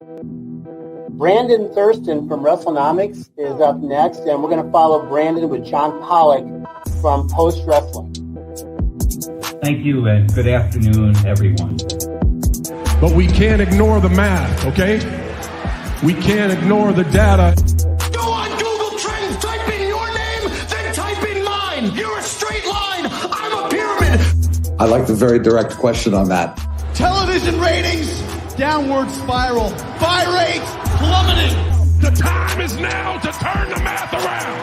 Brandon Thurston from WrestleNomics is up next, and we're going to follow Brandon with John Pollock from Post Wrestling. Thank you, and good afternoon, everyone. But we can't ignore the math, okay? We can't ignore the data. Go on Google Trends, type in your name, then type in mine. You're a straight line. I'm a pyramid. I like the very direct question on that. Television ratings, downward spiral. Buy rates, plummeting. The time is now to turn the math around.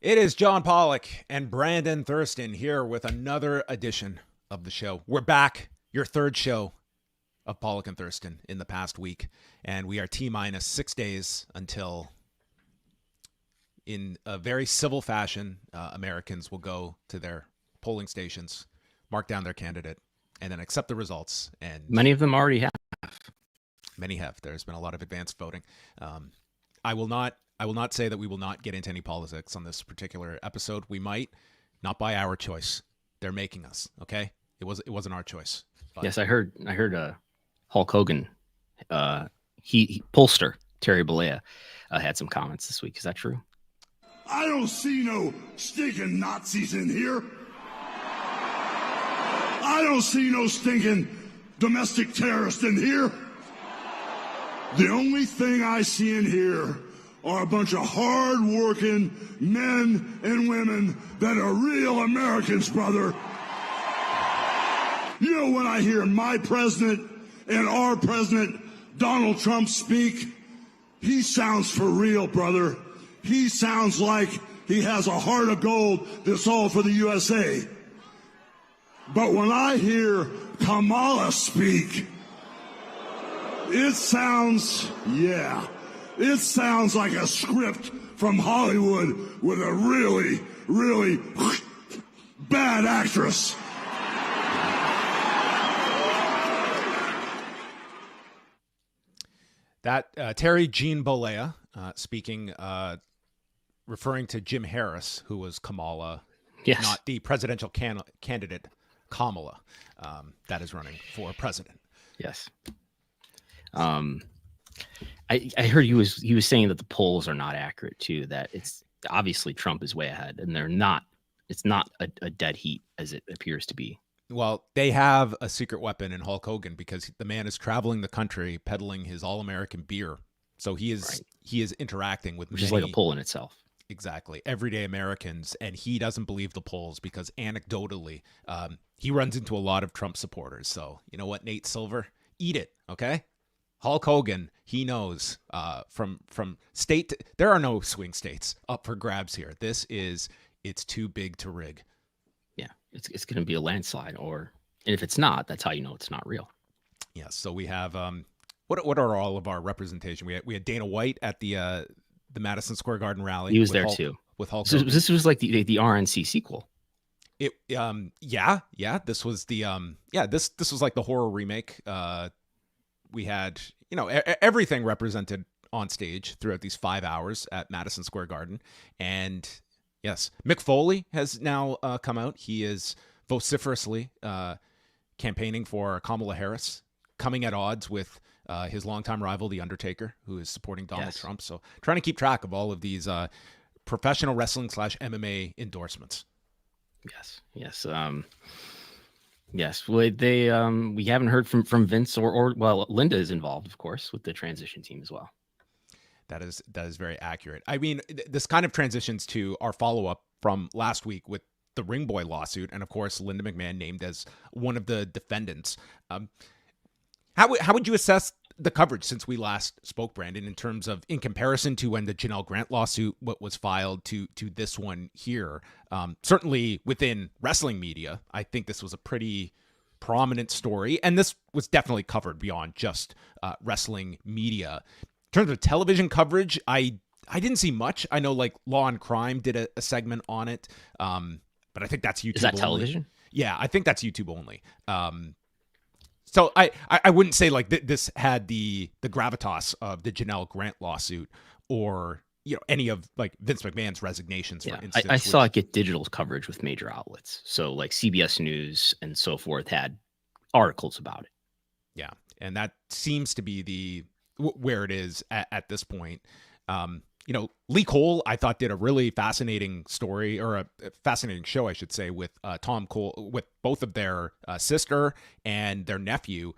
It is John Pollock and Brandon Thurston here with another edition of the show. We're back, your third show of Pollock and Thurston in the past week, and we are T-minus 6 days until, in a very civil fashion, Americans will go to their polling stations, mark down their candidate, and then accept the results. And many of them already have. Many have. There's been a lot of advanced voting. I will not say that we will not get into any politics on this particular episode. We might, not by our choice. They're making us, okay? It wasn't our choice. But. Yes, I heard Hulk Hogan, he pollster Terry Bollea had some comments this week. Is that true? I don't see no stinking Nazis in here. I don't see no stinking domestic terrorists in here. The only thing I see in here are a bunch of hard-working men and women that are real Americans, brother. You know, when I hear my president and our president, Donald Trump, speak, he sounds for real, brother. He sounds like he has a heart of gold that's all for the USA. But when I hear Kamala speak, it sounds like a script from Hollywood with a really, really bad actress. That Terry Jean Bollea speaking, referring to Jim Harris, who was Kamala, yes, not the presidential candidate Kamala, that is running for president. Yes. I heard he was saying that the polls are not accurate too. That it's obviously Trump is way ahead, and they're not. It's not a dead heat as it appears to be. Well, they have a secret weapon in Hulk Hogan because the man is traveling the country peddling his all-American beer. So he is interacting with which is like a poll in itself. Exactly. Everyday Americans, and he doesn't believe the polls because anecdotally, he runs into a lot of Trump supporters. So you know what, Nate Silver, eat it, okay? Hulk Hogan, he knows from state to, there are no swing states up for grabs here. It's too big to rig. Yeah, it's going to be a landslide, and if it's not, that's how you know it's not real. Yeah. So we have what are all of our representation? We had Dana White at the Madison Square Garden rally. He was there too with Hulk. So this was like the RNC sequel. This was this was like the horror remake. We had, everything represented on stage throughout these 5 hours at Madison Square Garden. And yes, Mick Foley has now come out. He is vociferously campaigning for Kamala Harris, coming at odds with his longtime rival, The Undertaker, who is supporting Donald Trump. So trying to keep track of all of these professional wrestling / MMA endorsements. Yes. Yes, well, we haven't heard from Vince or Linda is involved, of course, with the transition team as well. That is very accurate. I mean, this kind of transitions to our follow-up from last week with the Ring Boy lawsuit, and of course, Linda McMahon named as one of the defendants. How would you assess the coverage since we last spoke, Brandon, in terms of in comparison to when the Janelle Grant lawsuit was filed to this one here? Certainly within wrestling media, I think this was a pretty prominent story, and this was definitely covered beyond just wrestling media. In terms of television coverage, I didn't see much. I know like Law and Crime did a segment on it, but I think that's YouTube. Is that only. television? Yeah, I think that's YouTube only. So I wouldn't say like this had the gravitas of the Janelle Grant lawsuit or any of like Vince McMahon's resignations, for instance. I saw it get digital coverage with major outlets. So like CBS News and so forth had articles about it. Yeah. And that seems to be where it is at this point. Lee Cole, I thought, did a really fascinating story, or a fascinating show, I should say, with Tom Cole, with both of their sister and their nephew,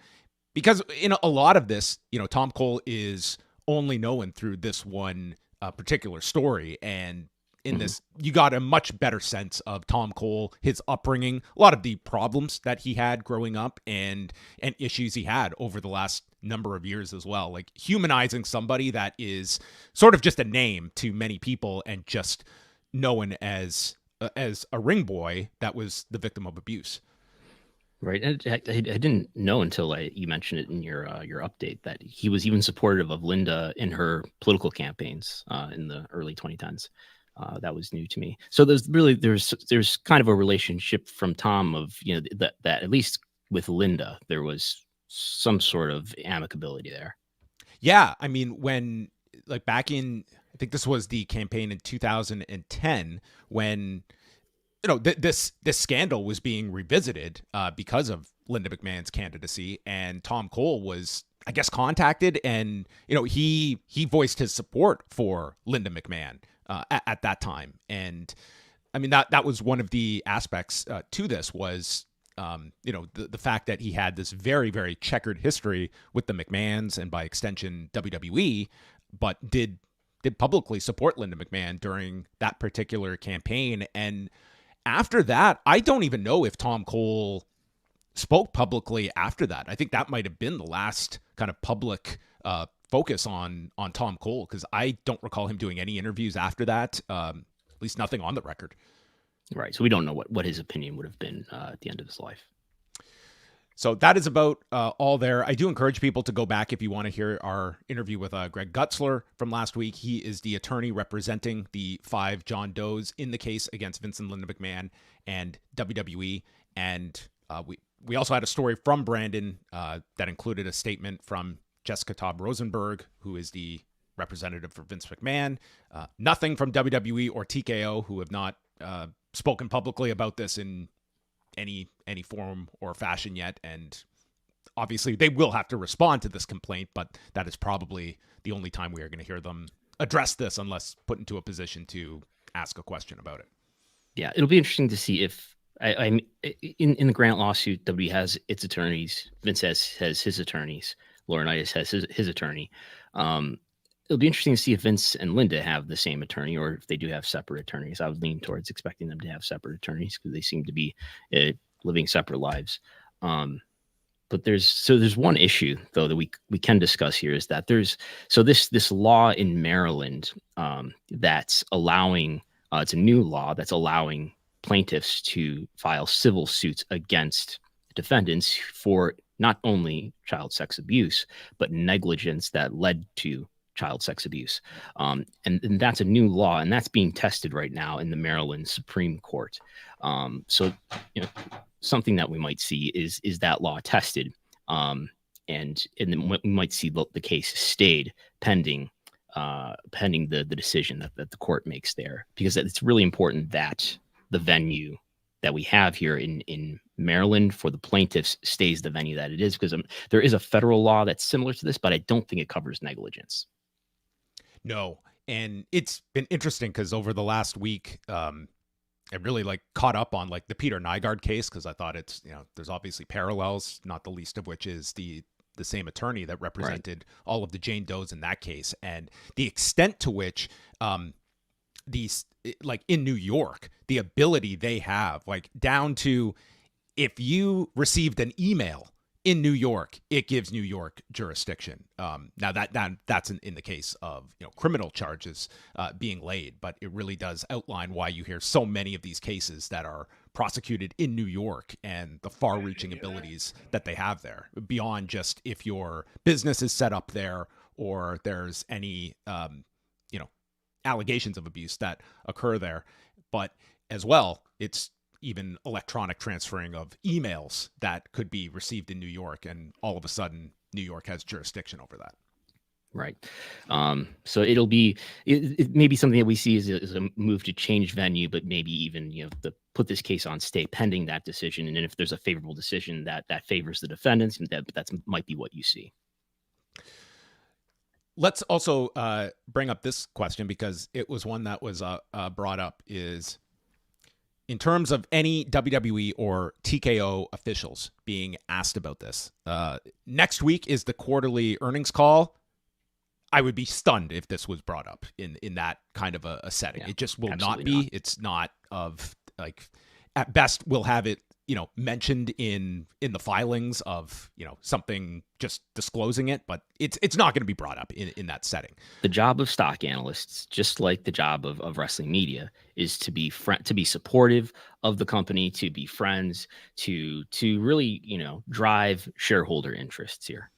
because in a lot of this, Tom Cole is only known through this one particular story. And in this, you got a much better sense of Tom Cole, his upbringing, a lot of the problems that he had growing up, and issues he had over the last number of years as well. Like humanizing somebody that is sort of just a name to many people and just known as a ring boy that was the victim of abuse. Right. I didn't know until you mentioned it in your update that he was even supportive of Linda in her political campaigns in the early 2010s. That was new to me. So there's kind of a relationship from Tom of, that at least with Linda, there was some sort of amicability there. Yeah. I mean, when like back in, I think this was the campaign in 2010 when, this scandal was being revisited because of Linda McMahon's candidacy, and Tom Cole was, I guess, contacted, and, he voiced his support for Linda McMahon at that time. And I mean, that was one of the aspects to this was, the fact that he had this very, very checkered history with the McMahons and by extension WWE, but did publicly support Linda McMahon during that particular campaign. And after that, I don't even know if Tom Cole spoke publicly after that. I think that might have been the last kind of public focus on Tom Cole, because I don't recall him doing any interviews after that, at least nothing on the record. Right. So we don't know what his opinion would have been at the end of his life. So that is about all there. I do encourage people to go back if you want to hear our interview with Greg Gutzler from last week. He is the attorney representing the 5 John Does in the case against Vince and Linda McMahon and WWE. And we also had a story from Brandon that included a statement from Jessica Taub Rosenberg, who is the representative for Vince McMahon. Nothing from WWE or TKO, who have not spoken publicly about this in any form or fashion yet, and obviously they will have to respond to this complaint, but that is probably the only time we are going to hear them address this unless put into a position to ask a question about it. Yeah, it'll be interesting to see if in the Grant lawsuit, W has its attorneys, Vince has his attorneys, Laurinaitis has his attorney. It'll be interesting to see if Vince and Linda have the same attorney or if they do have separate attorneys. I would lean towards expecting them to have separate attorneys because they seem to be living separate lives. But there's one issue though that we can discuss here is that there's this law in Maryland that's allowing it's a new law that's allowing plaintiffs to file civil suits against defendants for not only child sex abuse but negligence that led to child sex abuse. And that's a new law, and that's being tested right now in the Maryland Supreme Court. So, something that we might see is that law tested, and then we might see the case stayed pending the decision that the court makes there, because it's really important that the venue that we have here in Maryland for the plaintiffs stays the venue that it is, because there is a federal law that's similar to this, but I don't think it covers negligence. No. And it's been interesting because over the last week, I really caught up on the Peter Nygaard case, because I thought it's, there's obviously parallels, not the least of which is the same attorney that represented all of the Jane Does in that case. And the extent to which these, in New York, the ability they have, down to if you received an email in New York, it gives New York jurisdiction. Now that's in the case of criminal charges being laid, but it really does outline why you hear so many of these cases that are prosecuted in New York and the far-reaching abilities that they have there, beyond just if your business is set up there or there's any allegations of abuse that occur there, but as well, it's even electronic transferring of emails that could be received in New York, and all of a sudden New York has jurisdiction over that. Right. So it'll be it may be something that we see as a move to change venue, but maybe even to put this case on stay pending that decision. And if there's a favorable decision that favors the defendants, that might be what you see. Let's also bring up this question because it was one that was brought up. Is in terms of any WWE or TKO officials being asked about this, next week is the quarterly earnings call. I would be stunned if this was brought up in that kind of a setting. Yeah, it just will not be. Not. It's not of at best we'll have it, mentioned in the filings of, something just disclosing it, but it's not going to be brought up in that setting. The job of stock analysts, just like the job of wrestling media, is to be supportive of the company, to be friends, to really, drive shareholder interests here.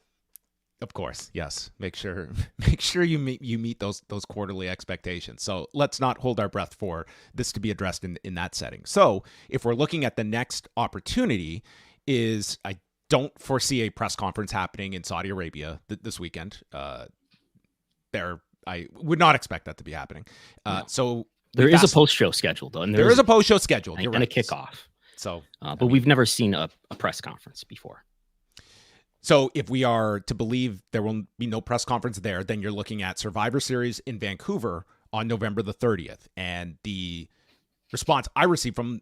Of course, yes. Make sure you meet those quarterly expectations. So let's not hold our breath for this to be addressed in that setting. So if we're looking at the next opportunity, I don't foresee a press conference happening in Saudi Arabia this weekend. I would not expect that to be happening. No. So there is a post show scheduled, though, and there is a post show scheduled. You're right. And a kickoff. So, but we've never seen a press conference before. So if we are to believe there will be no press conference there, then you're looking at Survivor Series in Vancouver on November the 30th. And the response I received from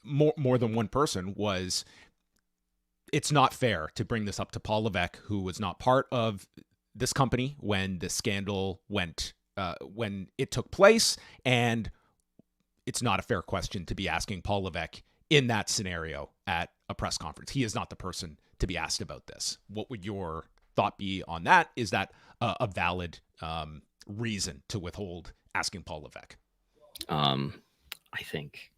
more than one person was, it's not fair to bring this up to Paul Levesque, who was not part of this company when the scandal when it took place. And it's not a fair question to be asking Paul Levesque in that scenario at a press conference. He is not the person to be asked about this. What would your thought be on that? Is that a valid reason to withhold asking Paul Levesque? I think.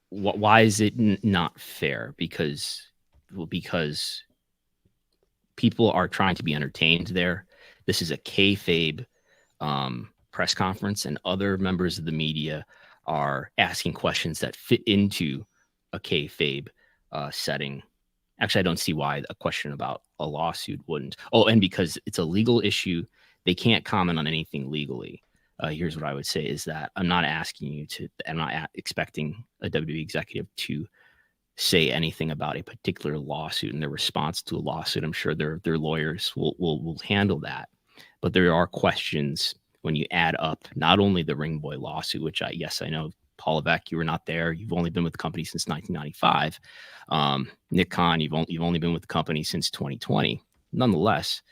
Why is it not fair? Because people are trying to be entertained there. This is a kayfabe press conference, and other members of the media are asking questions that fit into a kayfabe setting. Actually, I don't see why a question about a lawsuit wouldn't. Oh, and because it's a legal issue, they can't comment on anything legally. Here's what I would say is that I'm not expecting a WWE executive to say anything about a particular lawsuit and their response to a lawsuit. I'm sure their lawyers will handle that. But there are questions when you add up not only the Ring Boy lawsuit, which I know, Paul Levesque, you were not there. You've only been with the company since 1995. Nick Khan, you've only been with the company since 2020. Nonetheless,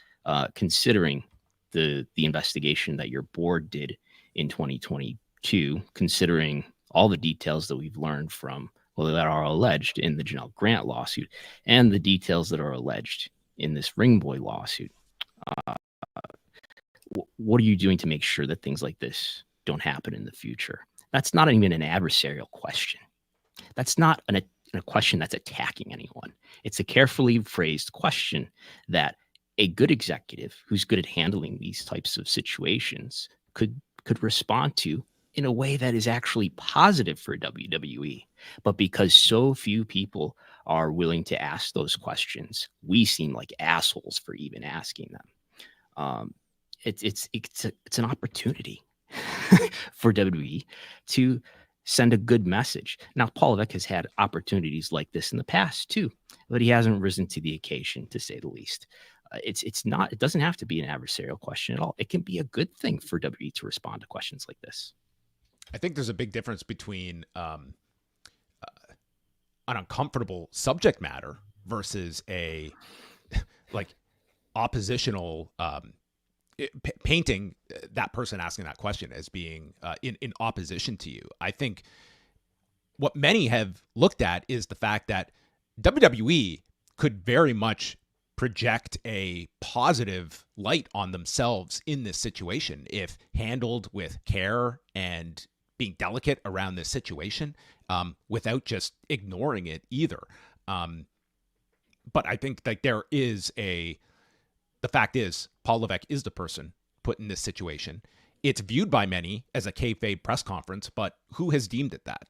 considering the investigation that your board did in 2022, considering all the details that we've learned from, that are alleged in the Janelle Grant lawsuit and the details that are alleged in this Ring Boy lawsuit, what are you doing to make sure that things like this don't happen in the future? That's not even an adversarial question. That's not a question that's attacking anyone. It's a carefully phrased question that a good executive who's good at handling these types of situations could respond to in a way that is actually positive for WWE. But because so few people are willing to ask those questions, we seem like assholes for even asking them. It's an opportunity for WWE to send a good message. Now, Paul Levesque has had opportunities like this in the past too, but he hasn't risen to the occasion, to say the least. It doesn't have to be an adversarial question at all. It can be a good thing for WWE to respond to questions like this. I think there's a big difference between an uncomfortable subject matter versus a oppositional painting that person asking that question as being in opposition to you. I think what many have looked at is the fact that WWE could very much project a positive light on themselves in this situation if handled with care and being delicate around this situation, without just ignoring it either. But I think that the fact is Paul Levesque is the person put in this situation. It's viewed by many as a kayfabe press conference, but who has deemed it that?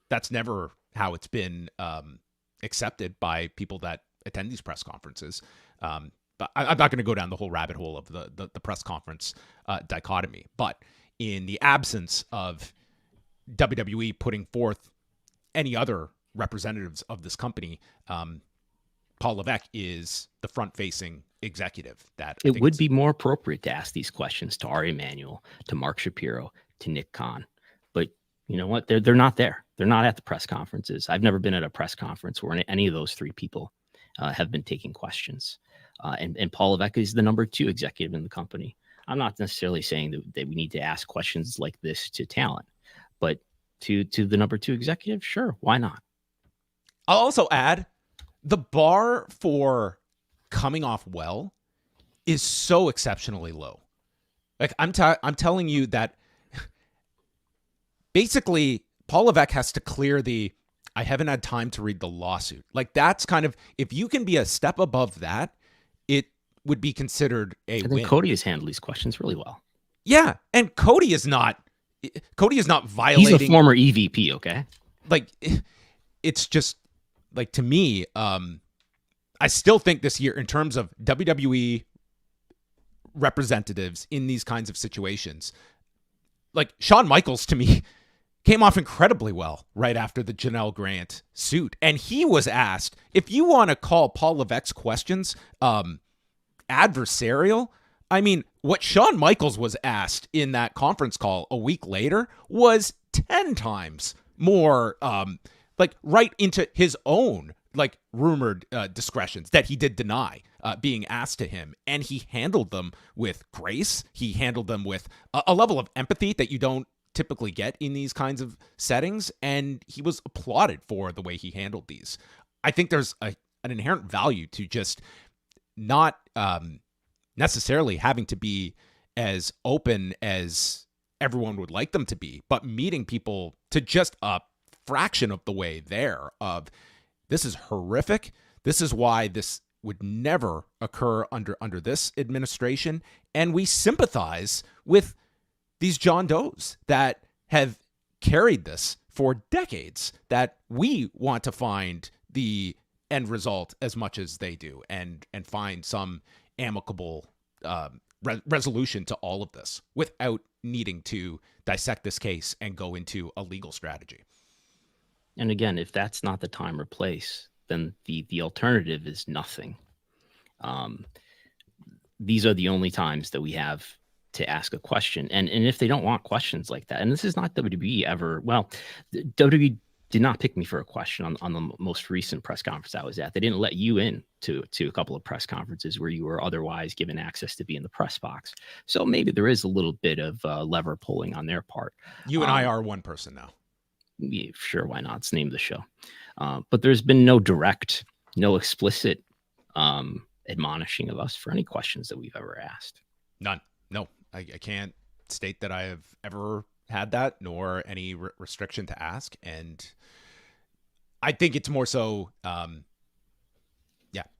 That's never how it's been accepted by people that attend these press conferences. I'm not going to go down the whole rabbit hole of the press conference dichotomy, but in the absence of WWE putting forth any other representatives of this company, Paul Levesque is the front-facing executive. That it would be more appropriate to ask these questions to Ari Emanuel, to Mark Shapiro, to Nick Khan. But you know what? They're not there. They're not at the press conferences. I've never been at a press conference where any of those three people have been taking questions. And Paul Levesque is the number 2 executive in the company. I'm not necessarily saying that we need to ask questions like this to talent, but to the number 2 executive, sure, why not? I'll also add, the bar for coming off well is so exceptionally low. Like I'm telling you that basically Paul Levesque has to clear I haven't had time to read the lawsuit. Like that's kind of, if you can be a step above that, it would be considered a win. Cody has handled these questions really well. Yeah, and Cody is not violating. He's a former EVP, okay? Like it's just like, to me, I still think this year, in terms of WWE representatives in these kinds of situations, like Shawn Michaels, to me, came off incredibly well right after the Janelle Grant suit. And he was asked, if you want to call Paul Levesque's questions adversarial, I mean, what Shawn Michaels was asked in that conference call a week later was 10 times more like right into his own like rumored discretions that he did deny being asked to him. And he handled them with grace. He handled them with a level of empathy that you don't typically get in these kinds of settings. And he was applauded for the way he handled these. I think there's an inherent value to just not necessarily having to be as open as everyone would like them to be, but meeting people to just a fraction of the way there of, this is horrific. This is why this would never occur under this administration. And we sympathize with these John Does that have carried this for decades, that we want to find the end result as much as they do and find some amicable resolution to all of this without needing to dissect this case and go into a legal strategy. And again, if that's not the time or place, then the alternative is nothing. These are the only times that we have to ask a question. And if they don't want questions like that, and this is not WWE ever, well, WWE did not pick me for a question on the most recent press conference I was at. They didn't let you in to a couple of press conferences where you were otherwise given access to be in the press box. So maybe there is a little bit of lever pulling on their part. You and I are one person now. Yeah, sure, why not? It's the name of the show. But there's been no direct, no explicit admonishing of us for any questions that we've ever asked. None. No, I can't state that I have ever had that, nor any restriction to ask. And I think it's more so,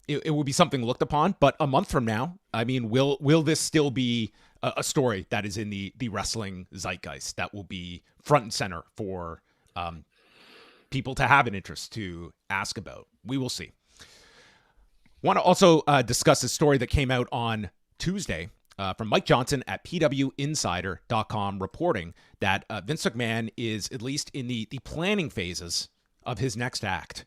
it will be something looked upon. But a month from now, I mean, will this still be a story that is in the wrestling zeitgeist that will be front and center for people to have an interest to ask about? We will see. Want to also discuss a story that came out on Tuesday from Mike Johnson at PWInsider.com, reporting that Vince McMahon is at least in the planning phases of his next act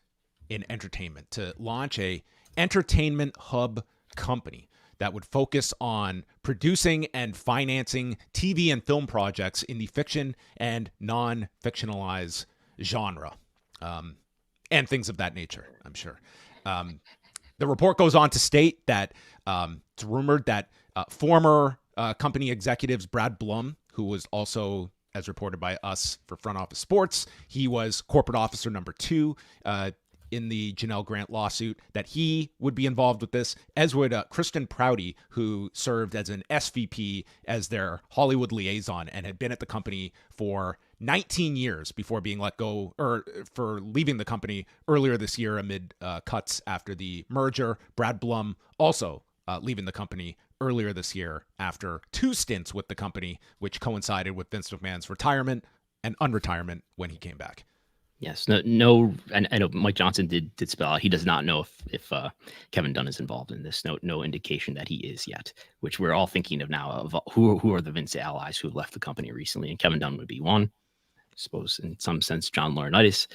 in entertainment, to launch a entertainment hub company that would focus on producing and financing TV and film projects in the fiction and non-fictionalized genre, and things of that nature, I'm sure. The report goes on to state that it's rumored that former company executives, Brad Blum, who was also, as reported by us for Front Office Sports, he was corporate officer number 2 in the Janelle Grant lawsuit, that he would be involved with this, as would Kristen Prouty, who served as an SVP, as their Hollywood liaison, and had been at the company for 19 years before being let go, or for leaving the company earlier this year amid cuts after the merger. Brad Blum also leaving the company earlier this year after 2 stints with the company, which coincided with Vince McMahon's retirement and unretirement when he came back. Yes, no. And I know Mike Johnson did spell out he does not know if Kevin Dunn is involved in this. No indication that he is yet. Which we're all thinking of now of who are the Vince allies who have left the company recently, and Kevin Dunn would be one. I suppose in some sense John Laurinaitis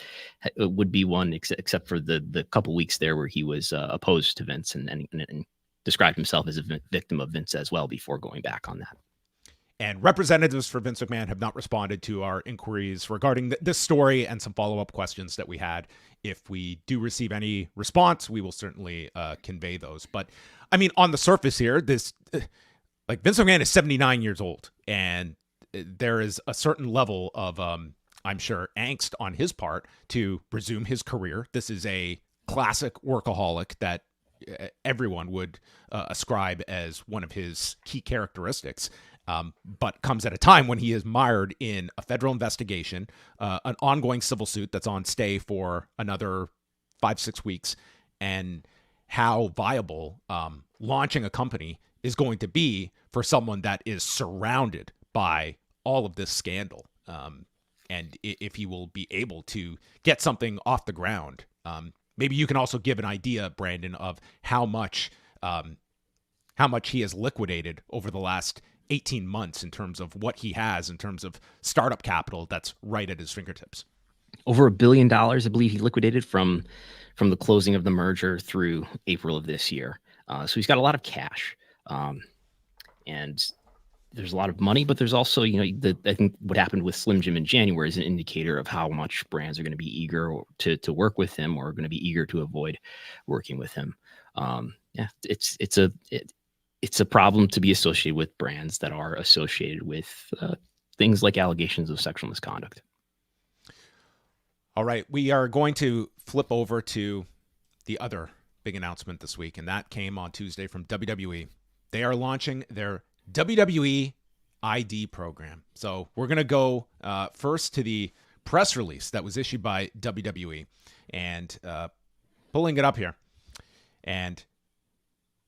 would be one, except for the couple weeks there where he was opposed to Vince and described himself as a victim of Vince as well before going back on that. And representatives for Vince McMahon have not responded to our inquiries regarding this story and some follow-up questions that we had. If we do receive any response, we will certainly convey those. But I mean, on the surface here, this like Vince McMahon is 79 years old, and there is a certain level of, I'm sure, angst on his part to resume his career. This is a classic workaholic that everyone would ascribe as one of his key characteristics. But comes at a time when he is mired in a federal investigation, an ongoing civil suit that's on stay for another 5-6 weeks, and how viable launching a company is going to be for someone that is surrounded by all of this scandal. And if he will be able to get something off the ground. Maybe you can also give an idea, Brandon, of how much he has liquidated over the last 18 months in terms of what he has in terms of startup capital that's right at his fingertips. Over $1 billion, I believe he liquidated from the closing of the merger through April of this year. So he's got a lot of cash, and there's a lot of money, but there's also, I think what happened with Slim Jim in January is an indicator of how much brands are going to be eager to work with him, or are going to be eager to avoid working with him. It's a problem to be associated with brands that are associated with things like allegations of sexual misconduct. All right, we are going to flip over to the other big announcement this week, and that came on Tuesday from WWE. They are launching their WWE ID program. So we're going to go first to the press release that was issued by WWE, and pulling it up here. And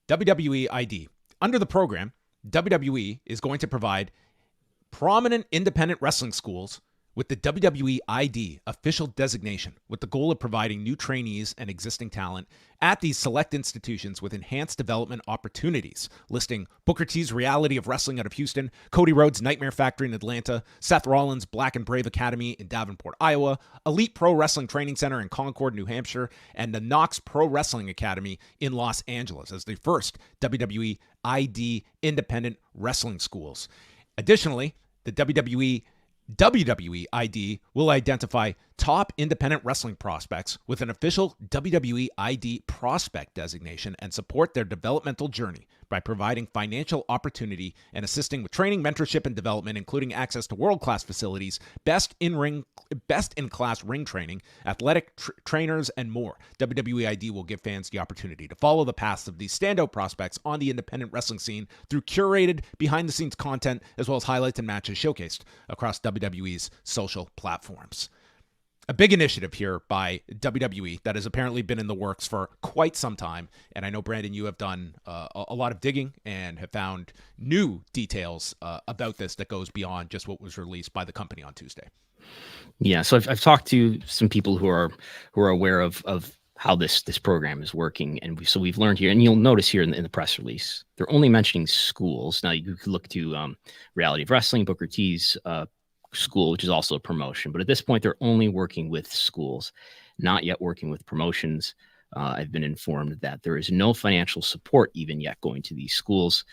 WWE ID. Under the program, WWE is going to provide prominent independent wrestling schools with the WWE ID official designation, with the goal of providing new trainees and existing talent at these select institutions with enhanced development opportunities, listing Booker T's Reality of Wrestling out of Houston, Cody Rhodes' Nightmare Factory in Atlanta, Seth Rollins' Black and Brave Academy in Davenport, Iowa, Elite Pro Wrestling Training Center in Concord, New Hampshire, and the Knox Pro Wrestling Academy in Los Angeles as the first WWE ID independent wrestling schools. Additionally, the WWE ID will identify top independent wrestling prospects with an official WWE ID prospect designation and support their developmental journey by providing financial opportunity and assisting with training, mentorship, and development, including access to world-class facilities, best-in-class ring training, athletic trainers, and more. WWE ID will give fans the opportunity to follow the paths of these standout prospects on the independent wrestling scene through curated behind-the-scenes content, as well as highlights and matches showcased across WWE's social platforms. A big initiative here by WWE that has apparently been in the works for quite some time. And I know, Brandon, you have done a lot of digging and have found new details about this that goes beyond just what was released by the company on Tuesday. Yeah, so I've talked to some people who are aware of how this program is working, and so we've learned here, and you'll notice here in the press release, they're only mentioning schools. Now you could look to Reality of Wrestling, Booker T's school, which is also a promotion, but at this point they're only working with schools, not yet working with promotions. I've been informed that there is no financial support even yet going to these schools,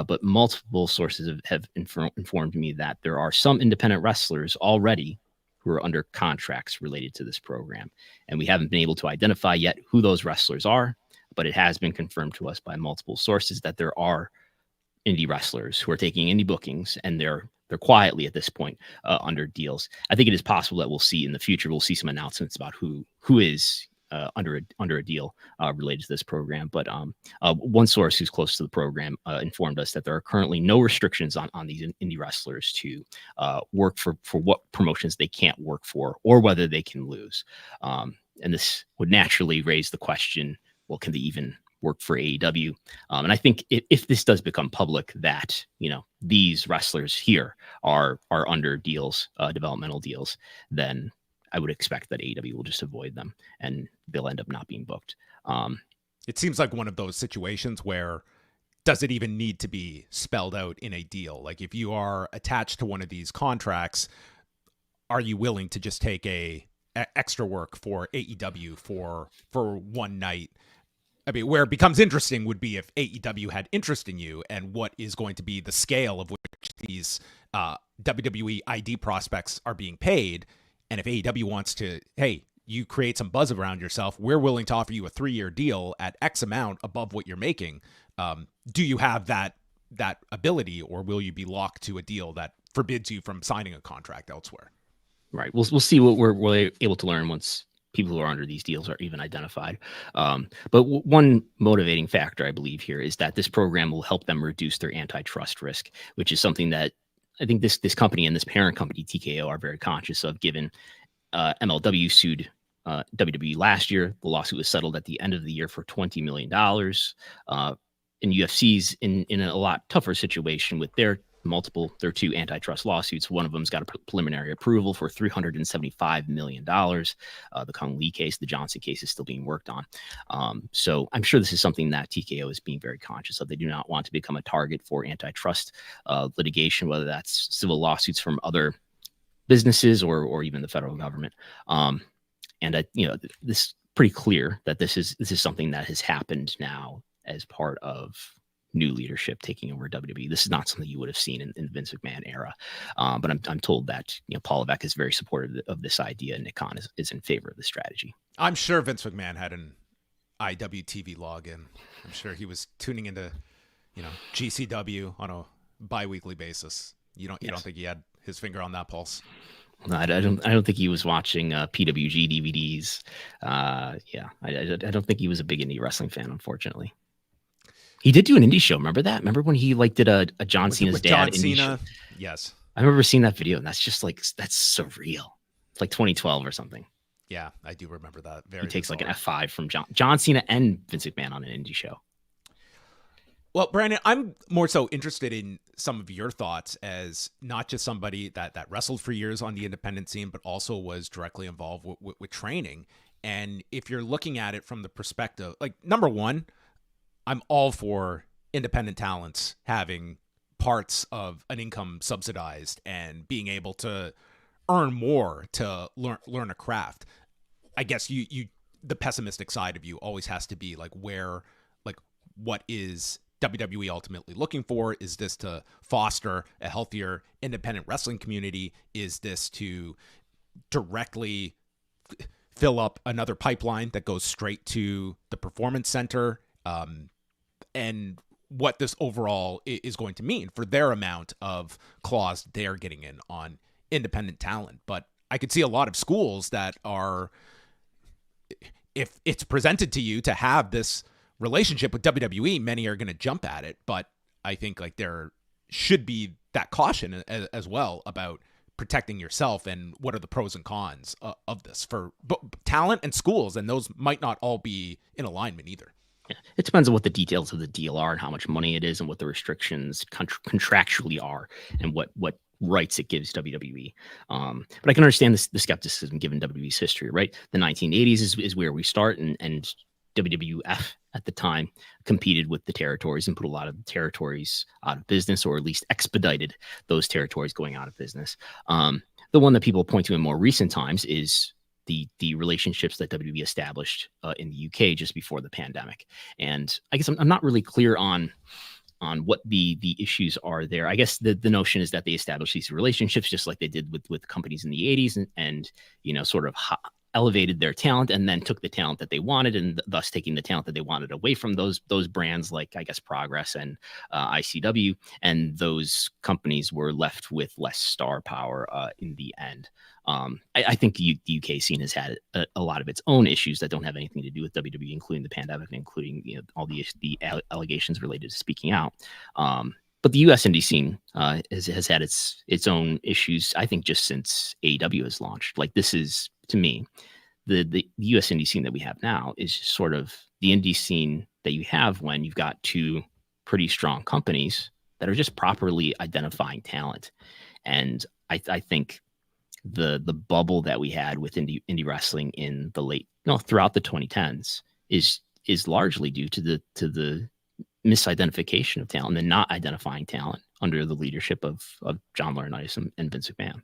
but multiple sources have informed me that there are some independent wrestlers already who are under contracts related to this program, and we haven't been able to identify yet who those wrestlers are, but it has been confirmed to us by multiple sources that there are indie wrestlers who are taking indie bookings, and they're quietly at this point under deals. I think it is possible that we'll see in the future, we'll see some announcements about who is under a deal related to this program. But one source who's close to the program informed us that there are currently no restrictions on these indie wrestlers to work for what promotions they can't work for, or whether they can lose. And this would naturally raise the question, well, can they even work for AEW? And I think if this does become public that, these wrestlers here are under deals, developmental deals, then I would expect that AEW will just avoid them and they'll end up not being booked. It seems like one of those situations where does it even need to be spelled out in a deal? Like if you are attached to one of these contracts, are you willing to just take a extra work for AEW for one night? I mean, where it becomes interesting would be if AEW had interest in you and what is going to be the scale of which these WWE ID prospects are being paid. And if AEW wants to, hey, you create some buzz around yourself, we're willing to offer you a 3-year deal at X amount above what you're making. Do you have that ability, or will you be locked to a deal that forbids you from signing a contract elsewhere? Right. We'll see what we're able to learn once people who are under these deals are even identified. But one motivating factor, I believe, here is that this program will help them reduce their antitrust risk, which is something that I think this company and this parent company, TKO, are very conscious of, given MLW sued WWE last year. The lawsuit was settled at the end of the year for $20 million. And UFC's in a lot tougher situation with their 2 antitrust lawsuits. One of them's got a preliminary approval for $375 million. The Kung Lee case, the Johnson case, is still being worked on. So I'm sure this is something that TKO is being very conscious of. They do not want to become a target for antitrust litigation, whether that's civil lawsuits from other businesses or even the federal government. And this is pretty clear that this is something that has happened now as part of new leadership taking over WWE. This is not something you would have seen in the Vince McMahon era. But I'm told that Paul Levesque is very supportive of this idea, and Nick Khan is in favor of the strategy. I'm sure Vince McMahon had an IWTV login. I'm sure he was tuning into GCW on a bi-weekly basis. You don't think he had his finger on that pulse? No, I don't think he was watching PWG DVDs. I don't think he was a big indie wrestling fan, unfortunately. He did do an indie show. Remember that? Remember when he did a John Cena's dad indie show? Yes. I remember seeing that video, and that's just that's surreal. It's like 2012 or something. Yeah, I do remember that. He takes like an F5 from John Cena and Vince McMahon on an indie show. Well, Brandon, I'm more so interested in some of your thoughts as not just somebody that wrestled for years on the independent scene, but also was directly involved with training. And if you're looking at it from the perspective, like, number one, I'm all for independent talents having parts of an income subsidized and being able to earn more to learn a craft. I guess you the pessimistic side of you always has to be what is WWE ultimately looking for? Is this to foster a healthier independent wrestling community? Is this to directly fill up another pipeline that goes straight to the performance center? And what this overall is going to mean for their amount of claws they're getting in on independent talent. But I could see a lot of schools that are, if it's presented to you to have this relationship with WWE, many are going to jump at it. But I think there should be that caution as well about protecting yourself and what are the pros and cons of this for talent and schools. And those might not all be in alignment either. Yeah. It depends on what the details of the deal are and how much money it is and what the restrictions contractually are and what rights it gives WWE. But I can understand the skepticism given WWE's history, right? The 1980s is where we start, and WWF at the time competed with the territories and put a lot of the territories out of business, or at least expedited those territories going out of business. The one that people point to in more recent times is the relationships that WWE established in the UK just before the pandemic. And I guess I'm not really clear on what the issues are there. I guess the notion is that they established these relationships just like they did with companies in the 80s and sort of elevated their talent and then took the talent that they wanted, and thus taking the talent that they wanted away from those brands like, I guess, Progress and ICW, and those companies were left with less star power in the end. I think the UK scene has had a lot of its own issues that don't have anything to do with WWE, including the pandemic, including all the allegations related to speaking out. But the US indie scene has had its own issues, I think, just since AEW has launched. Like, this is, to me, the US indie scene that we have now is sort of the indie scene that you have when you've got two pretty strong companies that are just properly identifying talent. And I think the bubble that we had with indie wrestling in the throughout the 2010s is largely due to the misidentification of talent and not identifying talent under the leadership of John Laurinaitis and Vince McMahon.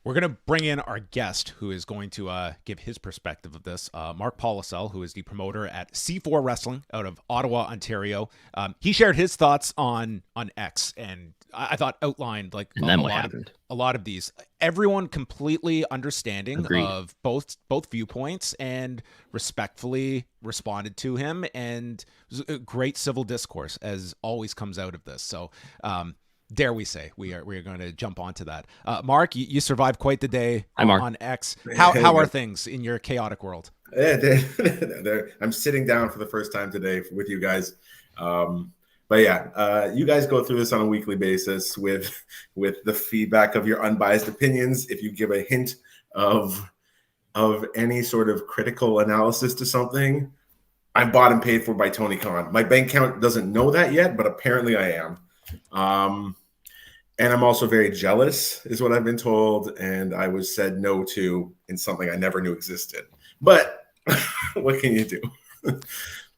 We're going to bring in our guest who is going to give his perspective of this. Mark Pollesel, who is the promoter at C4 Wrestling out of Ottawa, Ontario. He shared his thoughts on X, and I thought outlined like a lot of these. Everyone completely understanding Agreed. of both viewpoints and respectfully responded to him, and it was a great civil discourse as always comes out of this. So, dare we say we are going to jump onto that. Mark, you survived quite the day on X. How are things in your chaotic world? I'm sitting down for the first time today with you guys. But yeah, you guys go through this on a weekly basis with the feedback of your unbiased opinions. If you give a hint of any sort of critical analysis to something, I'm bought and paid for by Tony Khan. My bank account doesn't know that yet, but apparently I am. And I'm also very jealous, is what I've been told, and I was said no to in something I never knew existed. But what can you do?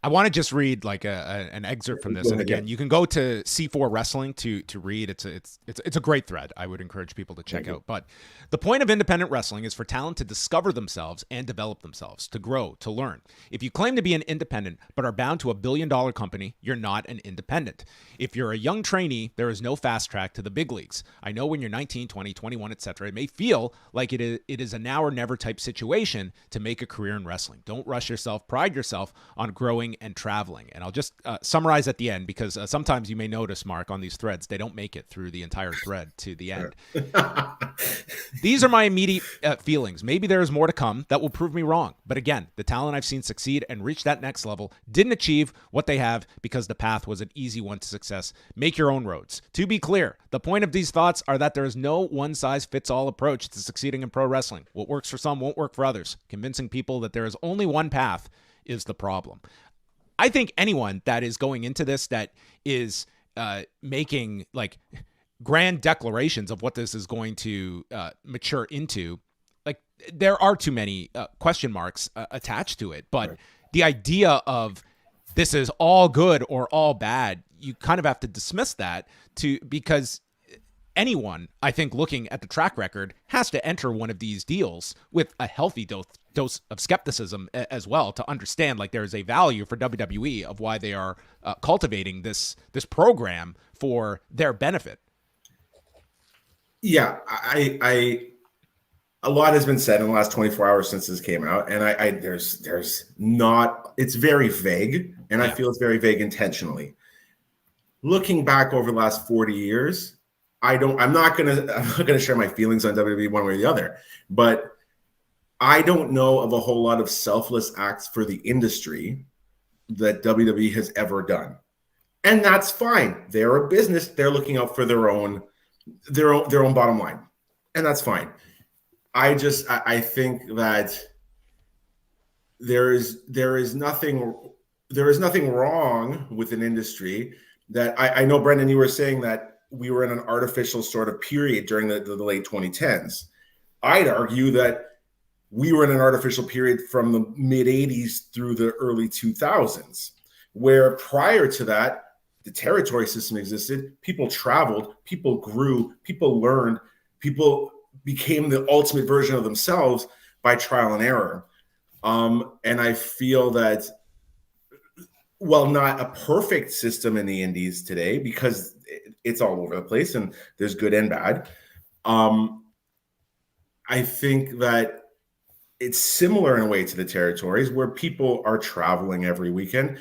I want to just read like an excerpt from this, and again, you can go to C4 Wrestling to read. It's a great thread. I would encourage people to check out. But the point of independent wrestling is for talent to discover themselves and develop themselves, to grow, to learn. If you claim to be an independent but are bound to $1 billion company, you're not an independent. If you're a young trainee, there is no fast track to the big leagues. I know when you're 19, 20, 21, etc., it may feel like it is a now or never type situation to make a career in wrestling. Don't rush yourself. Pride yourself on growing and traveling. And I'll just summarize at the end, because sometimes you may notice, Mark, on these threads, they don't make it through the entire thread to the end. These are my immediate feelings. Maybe there is more to come that will prove me wrong. But again, the talent I've seen succeed and reach that next level didn't achieve what they have because the path was an easy one to success. Make your own roads. To be clear, the point of these thoughts are that there is no one-size-fits-all approach to succeeding in pro wrestling. What works for some won't work for others. Convincing people that there is only one path is the problem. I think anyone that is going into this that is making like grand declarations of what this is going to mature into, like there are too many question marks attached to it. But right. The idea of this is all good or all bad, you kind of have to dismiss that because anyone, I think, looking at the track record has to enter one of these deals with a healthy dose of skepticism as well, to understand like there is a value for WWE of why they are cultivating this program for their benefit. Yeah, I a lot has been said in the last 24 hours since this came out, and there's not, it's very vague, and I feel it's very vague intentionally. Looking back over the last 40 years, I'm not gonna share my feelings on WWE one way or the other, but I don't know of a whole lot of selfless acts for the industry that WWE has ever done. And that's fine. They're a business. They're looking out for their own bottom line. And that's fine. I think that there is nothing wrong with an industry that I know, Brendan, you were saying that we were in an artificial sort of period during the late 2010s. I'd argue that we were in an artificial period from the mid 80s through the early 2000s, where prior to that, the territory system existed. People traveled, people grew, people learned, people became the ultimate version of themselves by trial and error. And I feel that, well, not a perfect system in the indies today, because it's all over the place and there's good and bad. I think that it's similar in a way to the territories, where people are traveling every weekend.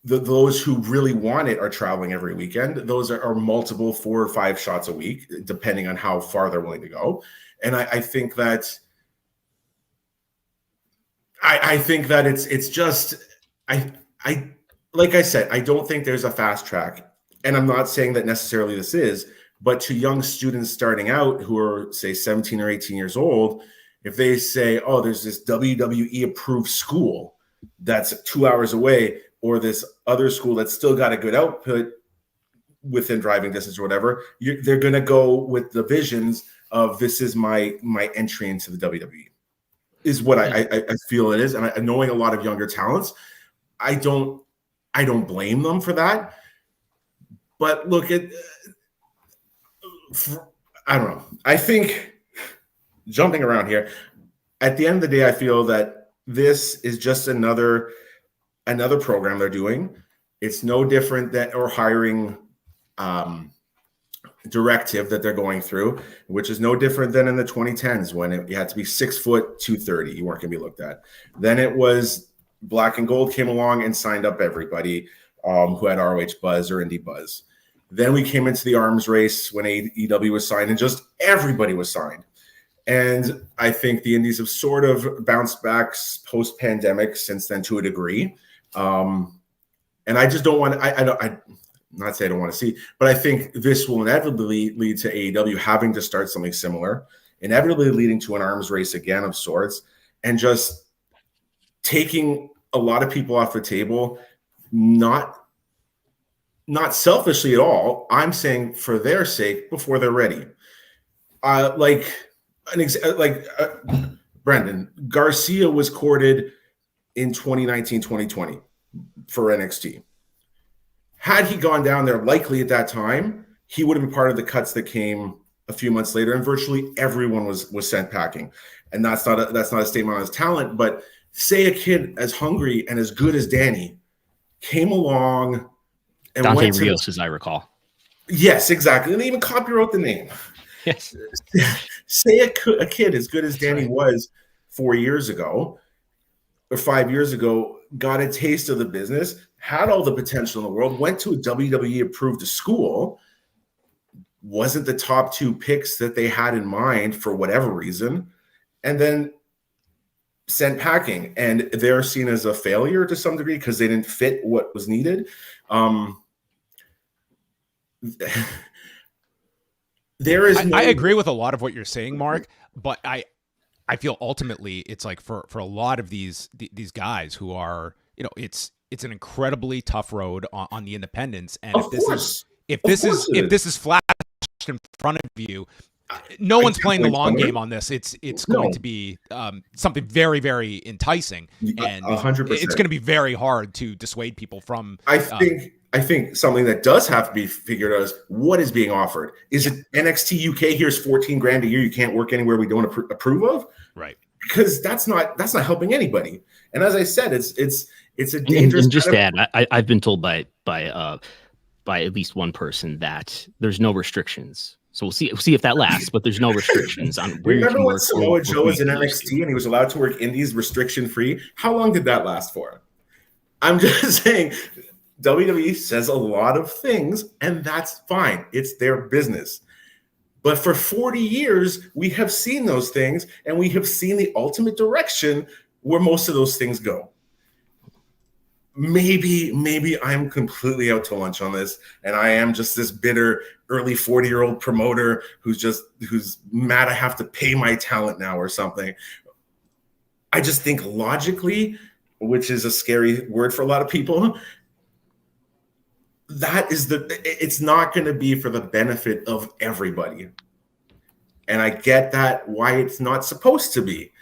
Those who really want it are traveling every weekend. Those are multiple 4 or 5 shots a week, depending on how far they're willing to go. And I think that it's just, like I said, I don't think there's a fast track. And I'm not saying that necessarily this is, but to young students starting out who are, say, 17 or 18 years old, if they say, oh, there's this WWE approved school that's 2 hours away, or this other school that's still got a good output within driving distance or whatever, they're going to go with the visions of this is my entry into the WWE is what I feel it is. And knowing a lot of younger talents, I don't blame them for that. But look at, I don't know. I think jumping around here, at the end of the day, I feel that this is just another program they're doing. It's no different than or hiring directive that they're going through, which is no different than in the 2010s when you had to be 6 foot 230. You weren't going to be looked at. Then it was Black and Gold came along and signed up everybody who had ROH buzz or indie buzz. Then we came into the arms race when AEW was signed, and just everybody was signed. And I think the indies have sort of bounced back post-pandemic since then to a degree. And I just don't want to, not say I don't want to see, but I think this will inevitably lead to AEW having to start something similar, inevitably leading to an arms race again of sorts, and just taking a lot of people off the table, not selfishly at all. I'm saying for their sake before they're ready. Brandon Garcia was courted in 2019, 2020 for NXT. Had he gone down there, likely at that time, he would have been part of the cuts that came a few months later, and virtually everyone was sent packing. And that's not a statement on his talent, but say a kid as hungry and as good as Danny came along and Dante went Rios, as I recall. Yes, exactly. And they even copywrote the name. Yes. Say a kid as good as Danny was 4 years ago or 5 years ago, got a taste of the business, had all the potential in the world, went to a WWE-approved school, wasn't the top 2 picks that they had in mind for whatever reason, and then sent packing. And they're seen as a failure to some degree because they didn't fit what was needed. There is I agree with a lot of what you're saying, Mark, but I feel ultimately it's like for a lot of these guys who are, it's an incredibly tough road on the independents. And if this is flashed in front of you, no one's playing the long game on this. It's going to be something very, very enticing, and 100%. It's going to be very hard to dissuade people from. I think something that does have to be figured out is what is being offered. Is it NXT UK? Here's $14,000 a year. You can't work anywhere we don't approve of, right? Because that's not helping anybody. And as I said, it's a dangerous. And just to add, I've been told by at least one person that there's no restrictions. So we'll see if that lasts, but there's no restrictions on where you can work. Remember when Samoa Joe was in NXT and he was allowed to work indies restriction free? How long did that last for? I'm just saying, WWE says a lot of things, and that's fine. It's their business. But for 40 years, we have seen those things, and we have seen the ultimate direction where most of those things go. Maybe I'm completely out to lunch on this, and I am just this bitter early 40-year-old promoter who's mad I have to pay my talent now or something. I just think logically, which is a scary word for a lot of people, it's not going to be for the benefit of everybody. And I get that why it's not supposed to be.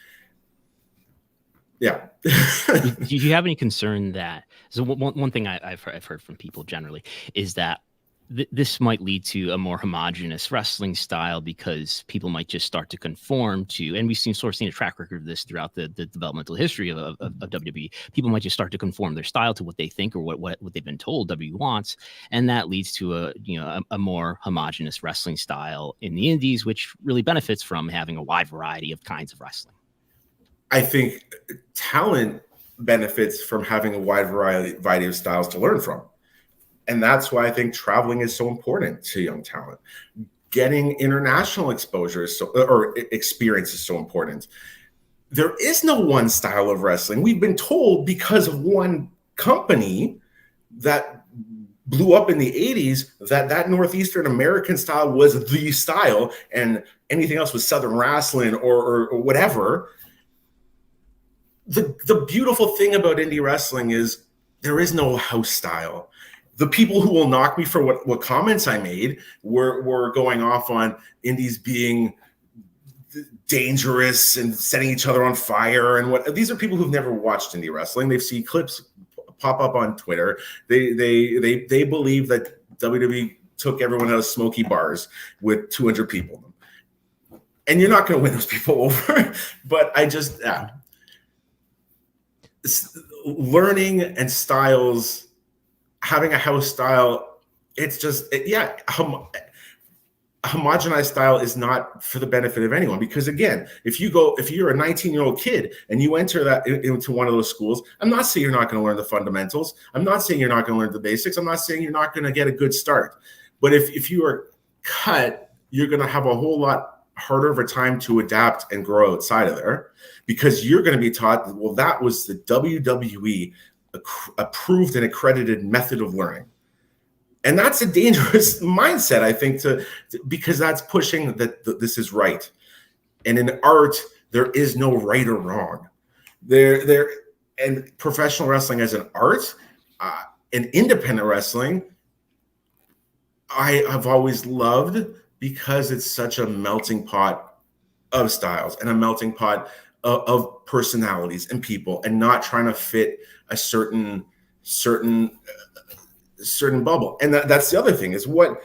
Yeah. Do you have any concern that, so one thing I've heard from people generally is that this might lead to a more homogenous wrestling style because people might just start to conform to, and we've seen a track record of this throughout the developmental history of WWE. People might just start to conform their style to what they think or what they've been told WWE wants, and that leads to a more homogenous wrestling style in the indies, which really benefits from having a wide variety of kinds of wrestling. I think talent benefits from having a wide variety of styles to learn from. And that's why I think traveling is so important to young talent. Getting international exposure or experience is so important. There is no one style of wrestling. We've been told because of one company that blew up in the 80s that Northeastern American style was the style and anything else was Southern wrestling or whatever. The beautiful thing about indie wrestling is there is no house style. The people who will knock me for what comments I made were going off on indies being dangerous and setting each other on fire and what. These are people who've never watched indie wrestling. They've seen clips pop up on Twitter. They believe that WWE took everyone out of smoky bars with 200 people in them. And you're not going to win those people over. But I just learning and styles, having a house style, it's just homogenized style is not for the benefit of anyone, because again, if you're a 19-year-old kid and you enter that into one of those schools, I'm not saying you're not going to learn the fundamentals. I'm not saying you're not going to learn the basics. I'm not saying you're not going to get a good start. But if you are cut, you're going to have a whole lot harder of a time to adapt and grow outside of there, because you're going to be taught, well, that was the WWE approved and accredited method of learning. And that's a dangerous mindset, I think, because that's pushing that this is right. And in art, there is no right or wrong. And professional wrestling as an art, and independent wrestling, I have always loved, because it's such a melting pot of styles and a melting pot of personalities and people, and not trying to fit a certain bubble. And that's the other thing, is what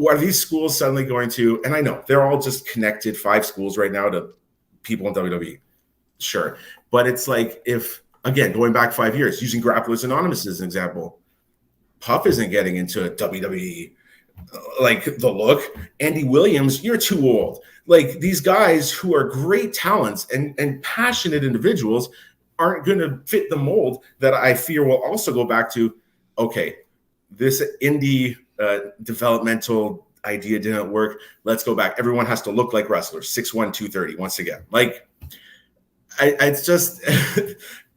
are these schools suddenly going to, and I know they're all just connected 5 schools right now to people in WWE, sure, but it's like, if again, going back 5 years, using Grapplers Anonymous as an example, Puff isn't getting into WWE like the look. Andy Williams, you're too old. Like, these guys who are great talents and passionate individuals aren't going to fit the mold that I fear will also go back to, okay, this indie developmental idea didn't work. Let's go back. Everyone has to look like wrestlers, 6'1", 230 once again. Like, it's just,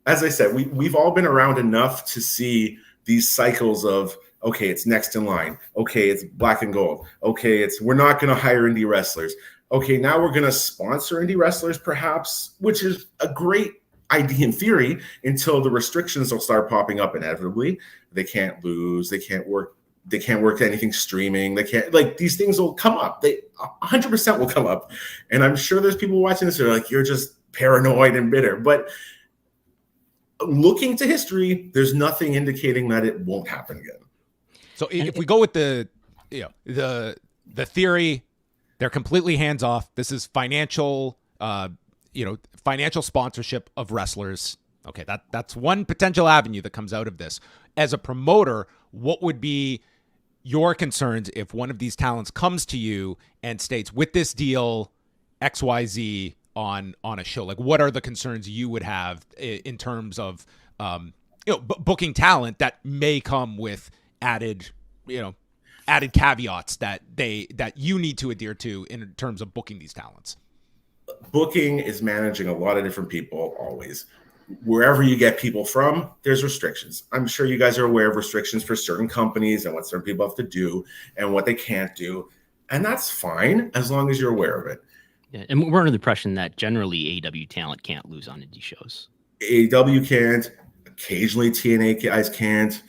as I said, we've all been around enough to see these cycles of, okay, it's next in line. Okay, it's black and gold. Okay, we're not going to hire indie wrestlers. Okay, now we're going to sponsor indie wrestlers perhaps, which is a great idea in theory, until the restrictions will start popping up inevitably. They can't lose. They can't work anything streaming. They can't, like, these things will come up. They 100% will come up. And I'm sure there's people watching this who are like, you're just paranoid and bitter. But looking to history, there's nothing indicating that it won't happen again. So if we go with the theory, they're completely hands off. This is financial sponsorship of wrestlers. Okay, that's one potential avenue that comes out of this. As a promoter, what would be your concerns if one of these talents comes to you and states, with this deal, XYZ on a show? Like, what are the concerns you would have in terms of booking talent that may come with added caveats that you need to adhere to in terms of booking these talents? Booking is managing a lot of different people always. Wherever you get people from, there's restrictions. I'm sure you guys are aware of restrictions for certain companies and what certain people have to do and what they can't do. And that's fine as long as you're aware of it. Yeah, and we're under the impression that generally AEW talent can't lose on indie shows. AEW can't. Occasionally TNA guys can't.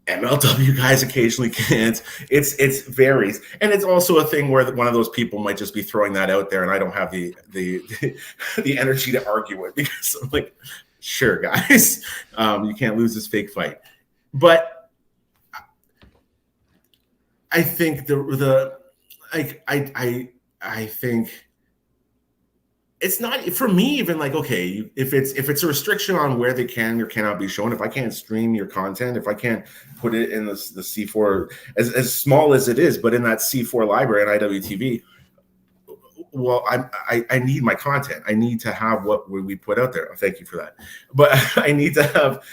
MLW guys occasionally can't. It varies, and it's also a thing where one of those people might just be throwing that out there, and I don't have the energy to argue it, because I'm like, sure, guys, you can't lose this fake fight. But I think I think it's not, for me, even like, okay, if it's a restriction on where they can or cannot be shown, if I can't stream your content, if I can't put it in the C4, as small as it is, but in that C4 library on IWTV, well, I need my content. I need to have what we put out there. Thank you for that. But I need to have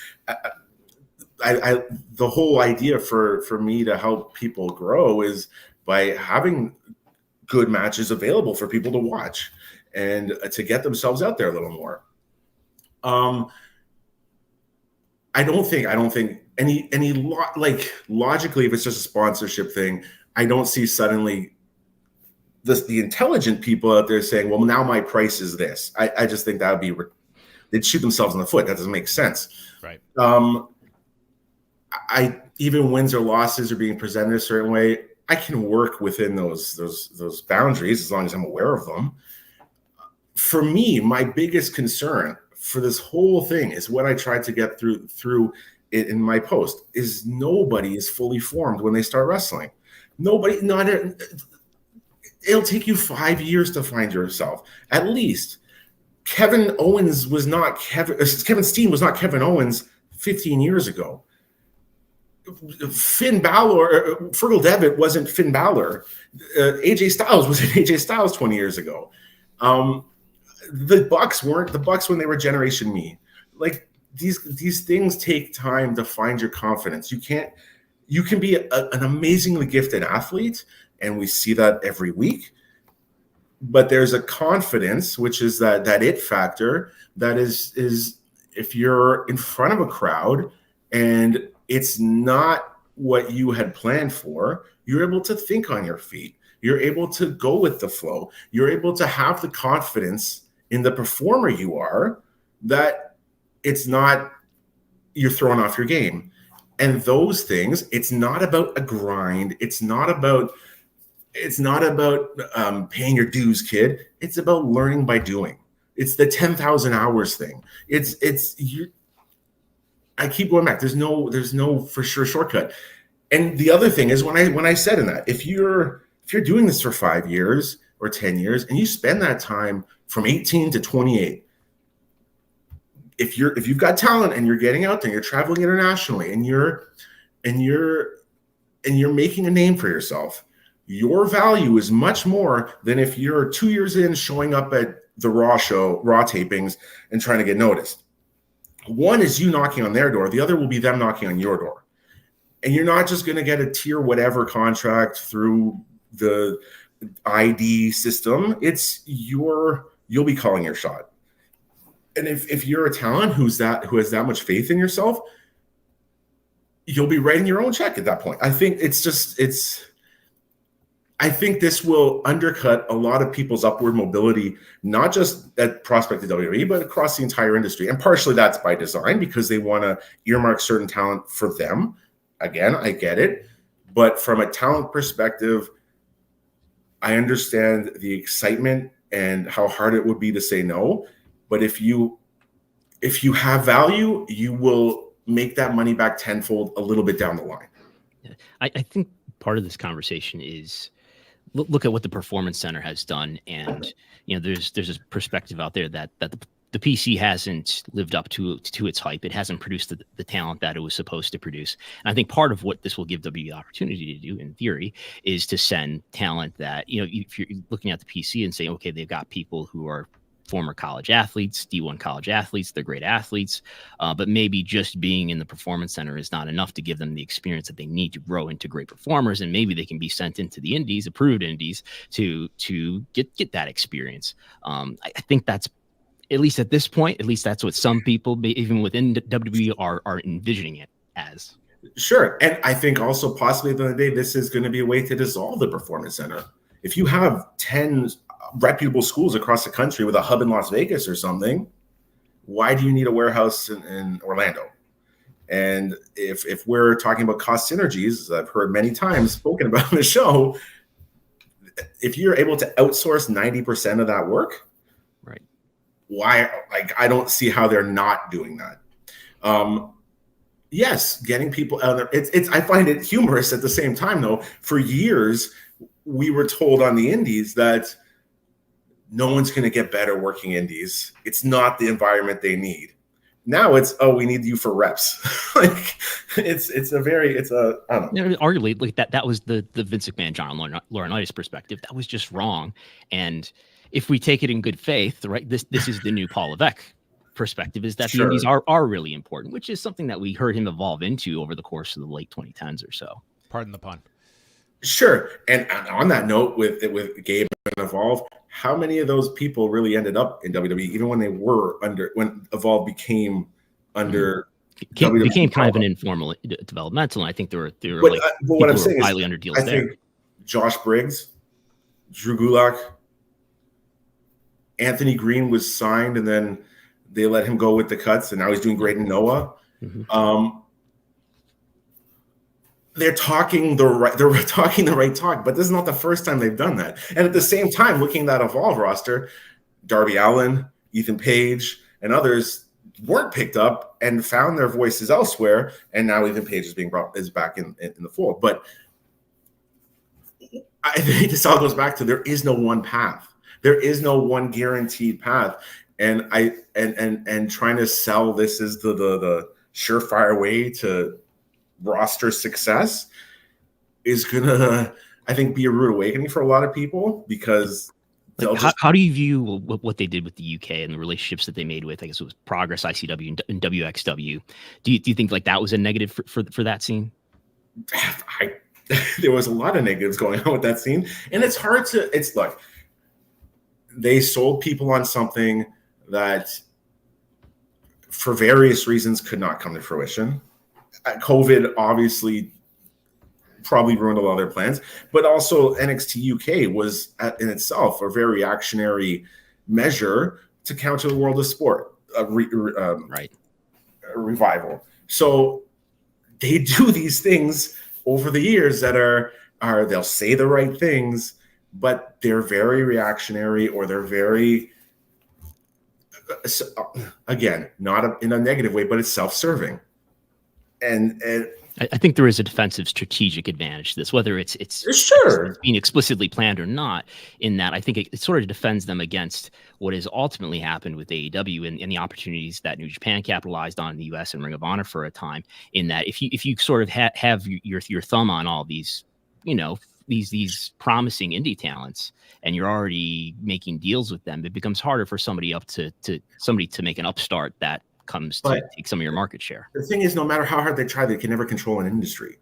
the whole idea for me to help people grow is by having good matches available for people to watch and to get themselves out there a little more. I don't think logically, if it's just a sponsorship thing, I don't see suddenly the intelligent people out there saying, well, now my price is this. I just think that would be, they'd shoot themselves in the foot. That doesn't make sense. Right. Even wins or losses are being presented a certain way. I can work within those boundaries as long as I'm aware of them. for me, my biggest concern for this whole thing is what I tried to get through it in my post is nobody is fully formed when they start wrestling. Nobody, it'll take you 5 years to find yourself, at least. Kevin Steen was not Kevin Owens 15 years ago. Finn Balor, Fergal Devitt wasn't Finn Balor. AJ Styles wasn't AJ Styles 20 years ago. The Bucks weren't the Bucks when they were Generation Me. Like these things take time to find your confidence. You can be an amazingly gifted athlete, and we see that every week. But there's a confidence, which is that it factor that is if you're in front of a crowd and it's not what you had planned for, you're able to think on your feet. You're able to go with the flow. You're able to have the confidence in the performer you are that it's not you're throwing off your game. And those things, it's not about a grind. It's not about paying your dues, kid. It's about learning by doing. It's the 10,000 hours thing. I keep going back. There's no for sure shortcut. And the other thing is when I said in that, if you're doing this for 5 years or 10 years and you spend that time from 18 to 28, if you've got talent and you're getting out there, you're traveling internationally and you're making a name for yourself, your value is much more than if you're 2 years in showing up at the Raw tapings and trying to get noticed. One is you knocking on their door. The other will be them knocking on your door. And you're not just going to get a tier whatever contract through the ID system. You'll be calling your shot. And if you're a talent who has that much faith in yourself, you'll be writing your own check at that point. I think I think this will undercut a lot of people's upward mobility, not just at prospect of WWE, but across the entire industry. And partially that's by design because they want to earmark certain talent for them. Again, I get it. But from a talent perspective, I understand the excitement and how hard it would be to say no. But if you have value, you will make that money back tenfold a little bit down the line. I think part of this conversation is look at what the Performance Center has done, and there's this perspective out there that the PC hasn't lived up to its hype. It hasn't produced the talent that it was supposed to produce. And I think part of what this will give WWE the opportunity to do, in theory, is to send talent that if you're looking at the PC and saying, okay, they've got people who are former college athletes, D1 college athletes, they're great athletes, but maybe just being in the Performance Center is not enough to give them the experience that they need to grow into great performers, and maybe they can be sent into the indies, approved indies, to get that experience. I think that's, at least at this point, at least that's what some people, even within WWE, are envisioning it as. Sure, and I think also possibly at the end of the day, this is going to be a way to dissolve the Performance Center. If you have 10 reputable schools across the country with a hub in Las Vegas or something, why do you need a warehouse in Orlando? And if we're talking about cost synergies, as I've heard many times spoken about in the show, if you're able to outsource 90% of that work, right? Why? I don't see how they're not doing that. Yes, getting people out there. It's I find it humorous at the same time, though. For years, we were told on the indies that no one's going to get better working indies. It's not the environment they need. Now it's, we need you for reps. I don't know. Arguably, like that was the Vince McMahon, John Laurinaitis perspective. That was just wrong. And if we take it in good faith, right, this is the new Paul Levesque perspective, is that the indies are really important, which is something that we heard him evolve into over the course of the late 2010s or so. Pardon the pun. Sure. And on that note, with Gabe and Evolve, how many of those people really ended up in WWE, even when when Evolve became under became kind of an informal developmental, and I think there were like what I'm saying highly is, under deals I there. think Josh Briggs, Drew Gulak, Anthony Green was signed, and then they let him go with the cuts, and now he's doing great in Noah. Mm-hmm. They're talking the right talk, but this is not the first time they've done that. And at the same time, looking at that Evolve roster, Darby Allin, Ethan Page, and others weren't picked up and found their voices elsewhere, and now Ethan Page is back in the fold. But I think this all goes back to there is no one path. There is no one guaranteed path, and trying to sell this as the surefire way to roster success is gonna, I think, be a rude awakening for a lot of people, because how do you view what they did with the UK and the relationships that they made with, I guess it was Progress, ICW, and WXW? Do you think like that was a negative for that scene? There was a lot of negatives going on with that scene, and it's hard to. Look, they sold people on something that, for various reasons, could not come to fruition. COVID obviously probably ruined a lot of their plans, but also NXT UK was in itself a very reactionary measure to counter the world of sport, a revival. So they do these things over the years that are they'll say the right things, but they're very reactionary, or they're very, again, not in a negative way, but it's self-serving. And I think there is a defensive strategic advantage to this, whether it's sure being explicitly planned or not, in that I think it sort of defends them against what has ultimately happened with AEW and the opportunities that New Japan capitalized on in the US and Ring of Honor for a time, in that if you sort of have your thumb on all these, these promising indie talents, and you're already making deals with them, it becomes harder for somebody to make an upstart that comes to take some of your market share. The thing is, no matter how hard they try, they can never control an industry.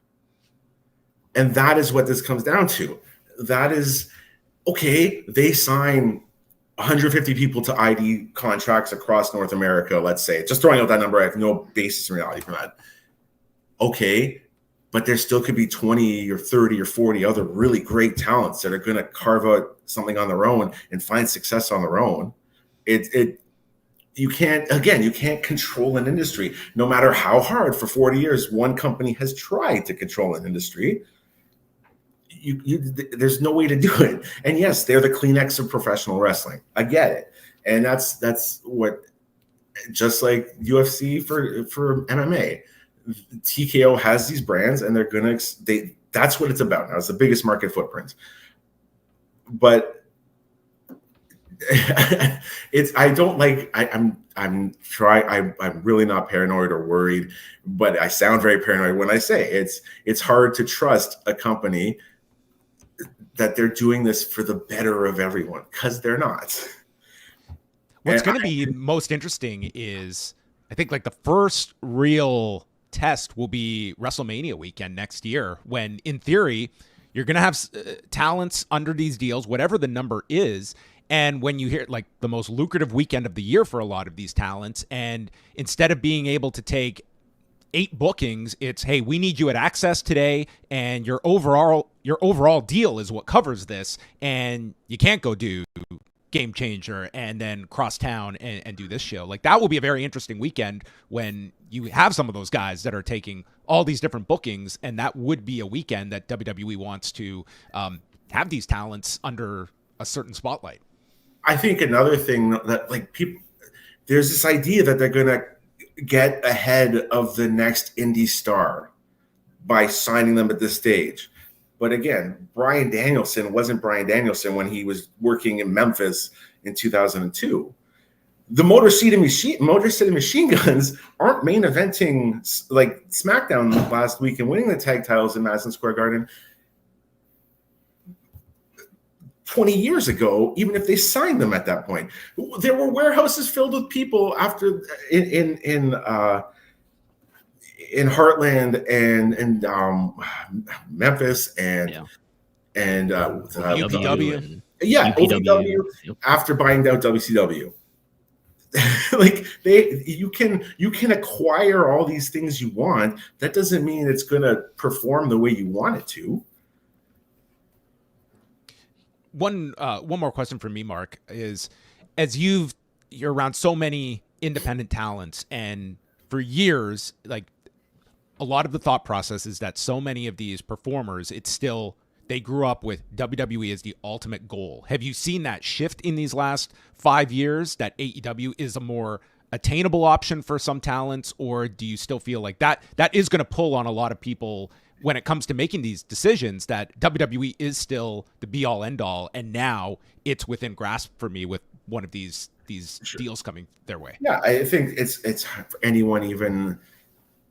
And that is what this comes down to. That is, okay, they sign 150 people to ID contracts across North America, let's say. Just throwing out that number, I have no basis in reality for that. Okay, but there still could be 20 or 30 or 40 other really great talents that are going to carve out something on their own and find success on their own. You can't control an industry, no matter how hard for 40 years one company has tried to control an industry. There's no way to do it. And yes, they're the Kleenex of professional wrestling. I get it. And that's what, just like UFC for MMA, TKO has these brands, and that's what it's about now. It's the biggest market footprint. But I'm really not paranoid or worried, but I sound very paranoid when I say it's hard to trust a company that they're doing this for the better of everyone, because they're not. What's going to be most interesting is, I think, like, the first real test will be WrestleMania weekend next year, when in theory you're going to have talents under these deals, whatever the number is. And when you hear, like, the most lucrative weekend of the year for a lot of these talents, and instead of being able to take 8 bookings, it's, hey, we need you at Access today, and your overall deal is what covers this, and you can't go do Game Changer and then cross town and do this show. Like, that will be a very interesting weekend when you have some of those guys that are taking all these different bookings, and that would be a weekend that WWE wants to have these talents under a certain spotlight. I think another thing that, like, there's this idea that they're going to get ahead of the next indie star by signing them at this stage. But again, Bryan Danielson wasn't Bryan Danielson when he was working in Memphis in 2002. The Motor City Machine Guns aren't main eventing like SmackDown last week and winning the tag titles in Madison Square Garden 20 years ago, even if they signed them at that point. There were warehouses filled with people after in Heartland and Memphis and UPW. OVW after buying out WCW. Like, you can acquire all these things you want. That doesn't mean it's going to perform the way you want it to. One more question for me, Mark, is, as you're around so many independent talents, and for years, like, a lot of the thought process is that so many of these performers, it's still they grew up with WWE as the ultimate goal. Have you seen that shift in these last 5 years, that AEW is a more attainable option for some talents, or do you still feel like that is going to pull on a lot of people when it comes to making these decisions, that WWE is still the be all end all, and now it's within grasp for me with one of these deals coming their way? Yeah, I think it's hard for anyone, even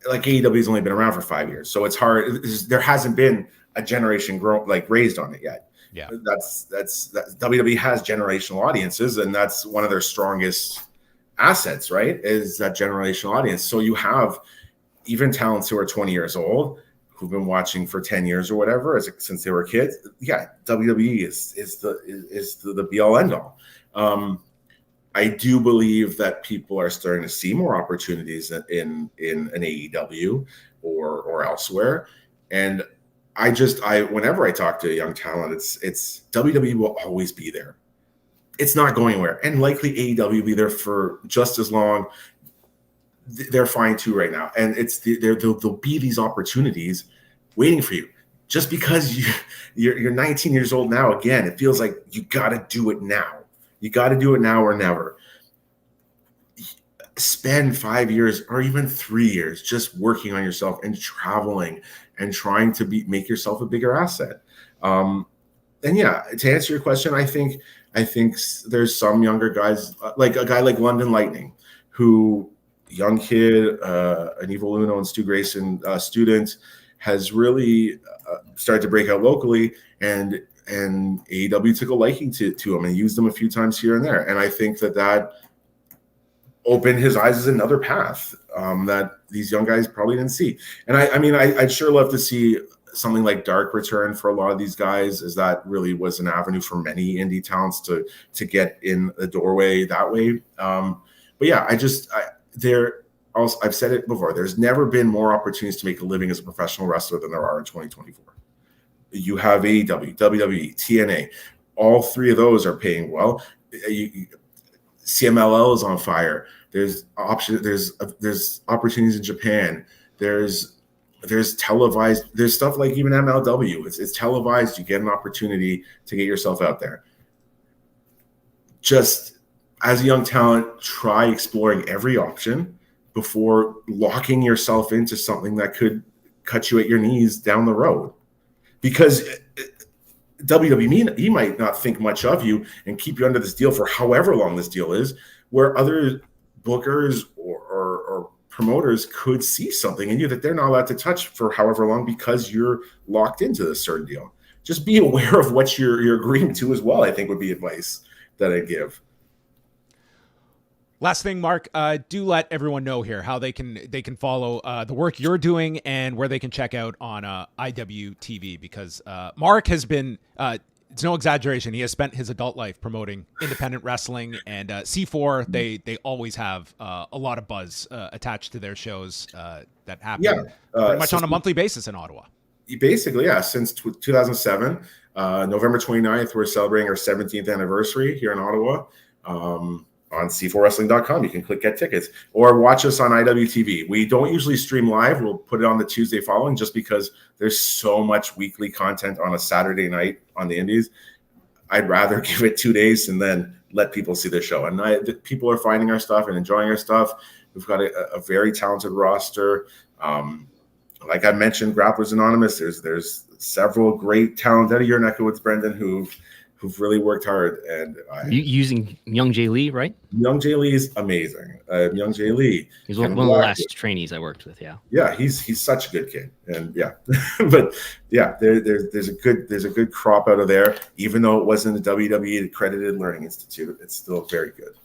like AEW's only been around for 5 years, so it's hard. There hasn't been a generation raised on it yet. Yeah, that's WWE has generational audiences, and that's one of their strongest assets, right? Is that generational audience. So you have even talents who are 20 years old who've been watching for 10 years or whatever since they were kids. Yeah, WWE is the be all end all. I do believe that people are starting to see more opportunities in an AEW or elsewhere. And I whenever I talk to a young talent, it's WWE will always be there. It's not going anywhere, and likely AEW will be there for just as long. They're fine too right now, and there'll be these opportunities waiting for you. Just because you're 19 years old now, again, it feels like you got to do it now. You got to do it now or never. Spend 5 years or even 3 years just working on yourself and traveling and trying to make yourself a bigger asset. And yeah, to answer your question, I think there's some younger guys, like a guy like London Lightning, who young kid, an Evil Uno and Stu Grayson student, has really started to break out locally, and AEW took a liking to him and used him a few times here and there. And I think that opened his eyes as another path that these young guys probably didn't see. And I'd sure love to see something like Dark return for a lot of these guys, as that really was an avenue for many indie talents to get in the doorway that way. But yeah, I've said it before, there's never been more opportunities to make a living as a professional wrestler than there are in 2024. You have AEW, WWE, TNA, all three of those are paying well. CMLL is on fire. There's opportunities in Japan. There's televised. There's stuff like even MLW. It's televised. You get an opportunity to get yourself out there. Just as a young talent, try exploring every option before locking yourself into something that could cut you at your knees down the road. Because WWE, he might not think much of you and keep you under this deal for however long this deal is, where other bookers or promoters could see something in you that they're not allowed to touch for however long because you're locked into this certain deal. Just be aware of what you're agreeing to as well, I think would be advice that I'd give. Last thing, Mark, do let everyone know here how they can follow the work you're doing and where they can check out on IWTV, because Mark has been, it's no exaggeration, he has spent his adult life promoting independent wrestling, and C4, they always have a lot of buzz attached to their shows that happen pretty much on a monthly basis in Ottawa. Basically, yeah, since 2007, November 29th, we're celebrating our 17th anniversary here in Ottawa. On c4wrestling.com, you can click get tickets or watch us on IWTV. We don't usually stream live. We'll put it on the Tuesday following, just because there's so much weekly content on a Saturday night on the indies. I'd rather give it 2 days and then let people see the show. And people are finding our stuff and enjoying our stuff. We've got a very talented roster. Like I mentioned, Grapplers Anonymous, there's several great talent out of your neck of woods, Brendan, who've really worked hard. And using Young Jay Lee, right? Young Jay Lee is amazing. Young Jay Lee. He's one of the last trainees I worked with. Yeah. Yeah, he's such a good kid, and yeah, but yeah, there's a good crop out of there. Even though it wasn't a WWE accredited learning institute, it's still very good.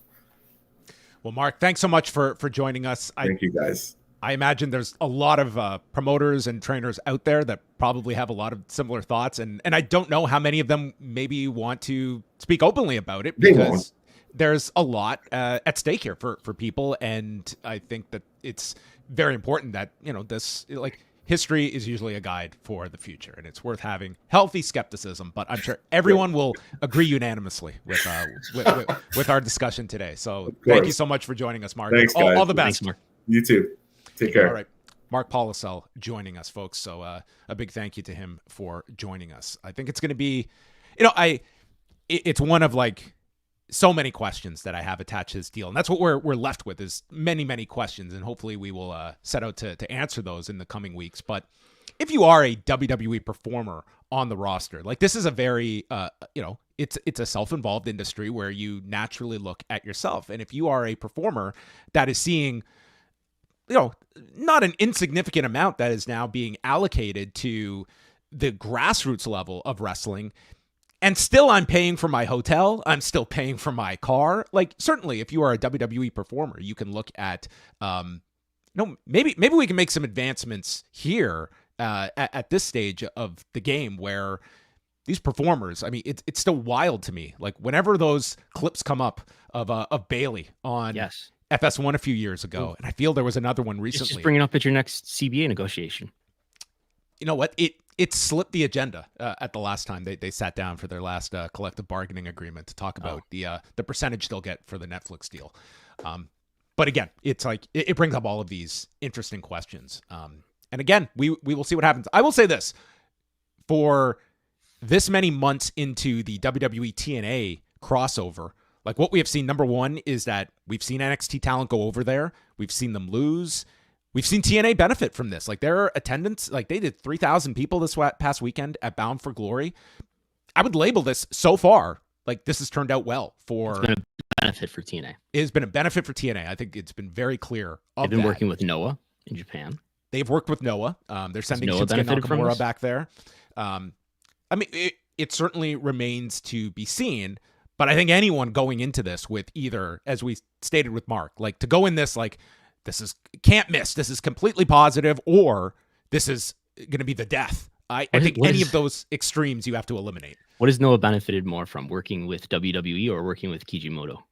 Well, Mark, thanks so much for joining us. Thank you, guys. I imagine there's a lot of promoters and trainers out there that probably have a lot of similar thoughts. And I don't know how many of them maybe want to speak openly about it, because there's a lot at stake here for people. And I think that it's very important that, this, like, history is usually a guide for the future, and it's worth having healthy skepticism. But I'm sure everyone will agree unanimously with our discussion today. So thank you so much for joining us, Mark. Thanks, guys. All the best. Thanks, Mark. You too. Take care. All right. Mark Pollesel joining us, folks. So a big thank you to him for joining us. I think it's going to be, it's one of like so many questions that I have attached to this deal. And that's what we're left with, is many, many questions. And hopefully we will set out to answer those in the coming weeks. But if you are a WWE performer on the roster, like, this is a very, it's a self-involved industry where you naturally look at yourself. And if you are a performer that is seeing, not an insignificant amount that is now being allocated to the grassroots level of wrestling, and still I'm paying for my hotel, I'm still paying for my car. Like, certainly if you are a WWE performer, you can look at, maybe we can make some advancements here at this stage of the game where these performers, I mean, it's still wild to me. Like, whenever those clips come up of Bayley on FS1 a few years ago, and I feel there was another one recently. Just bring it up at your next CBA negotiation. You know what? It slipped the agenda at the last time they sat down for their last collective bargaining agreement to talk about the percentage they'll get for the Netflix deal. But again, it's like it brings up all of these interesting questions. And again, we will see what happens. I will say this: for this many months into the WWE TNA crossover, like, what we have seen, number one, is that we've seen NXT talent go over there. We've seen them lose. We've seen TNA benefit from this. Like, their attendance, like, they did 3,000 people this past weekend at Bound for Glory. I would label this so far, like, this has turned out well for... It's been a benefit for TNA. It has been a benefit for TNA. I think it's been very clear. They've been working with Noah in Japan. They've worked with Noah. They're sending Shinsuke Nakamura back there. I mean, it certainly remains to be seen. But I think anyone going into this with either, as we stated with Mark, like, to go in this, like, this is can't miss, this is completely positive, or this is going to be the death. I think any of those extremes you have to eliminate. What has Noah benefited more from, working with WWE or working with Kijimoto?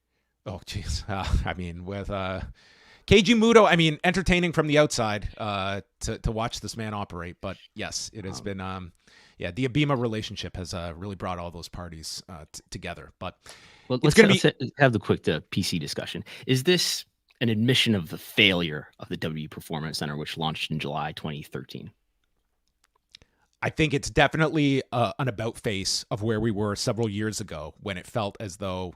Oh, geez. I mean, with Keiji Muto, I mean, entertaining from the outside to watch this man operate. But yes, it has been, the Abima relationship has really brought all those parties together. But let's have the quick PC discussion. Is this an admission of the failure of the WWE Performance Center, which launched in July 2013? I think it's definitely an about face of where we were several years ago, when it felt as though,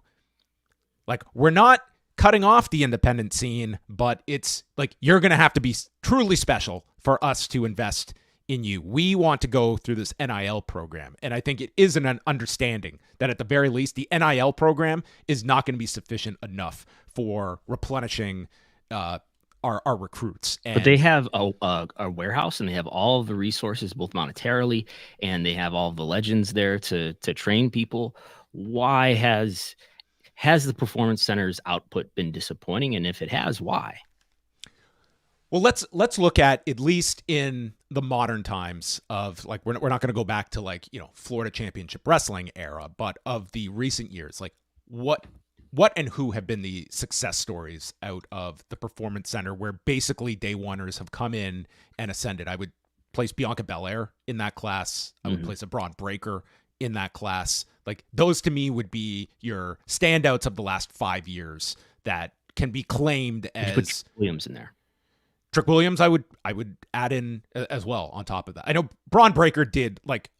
like, we're not cutting off the independent scene, but it's like, you're going to have to be truly special for us to invest in you. We want to go through this NIL program. And I think it is an understanding that at the very least, the NIL program is not going to be sufficient enough for replenishing our recruits. But they have a warehouse, and they have all of the resources, both monetarily, and they have all the legends there to train people. Why has the Performance Center's output been disappointing? And if it has, why? Well, let's look at least in the modern times of, like, we're not going to go back to, like, Florida Championship Wrestling era, but of the recent years, like, what and who have been the success stories out of the Performance Center, where basically day oneers have come in and ascended? I would place Bianca Belair in that class. I would place a Braun Breaker in that class. Like, those to me would be your standouts of the last 5 years that can be claimed as... Put Williams in there. Trick Williams, I would add in as well on top of that. I know Braun Breaker did, like,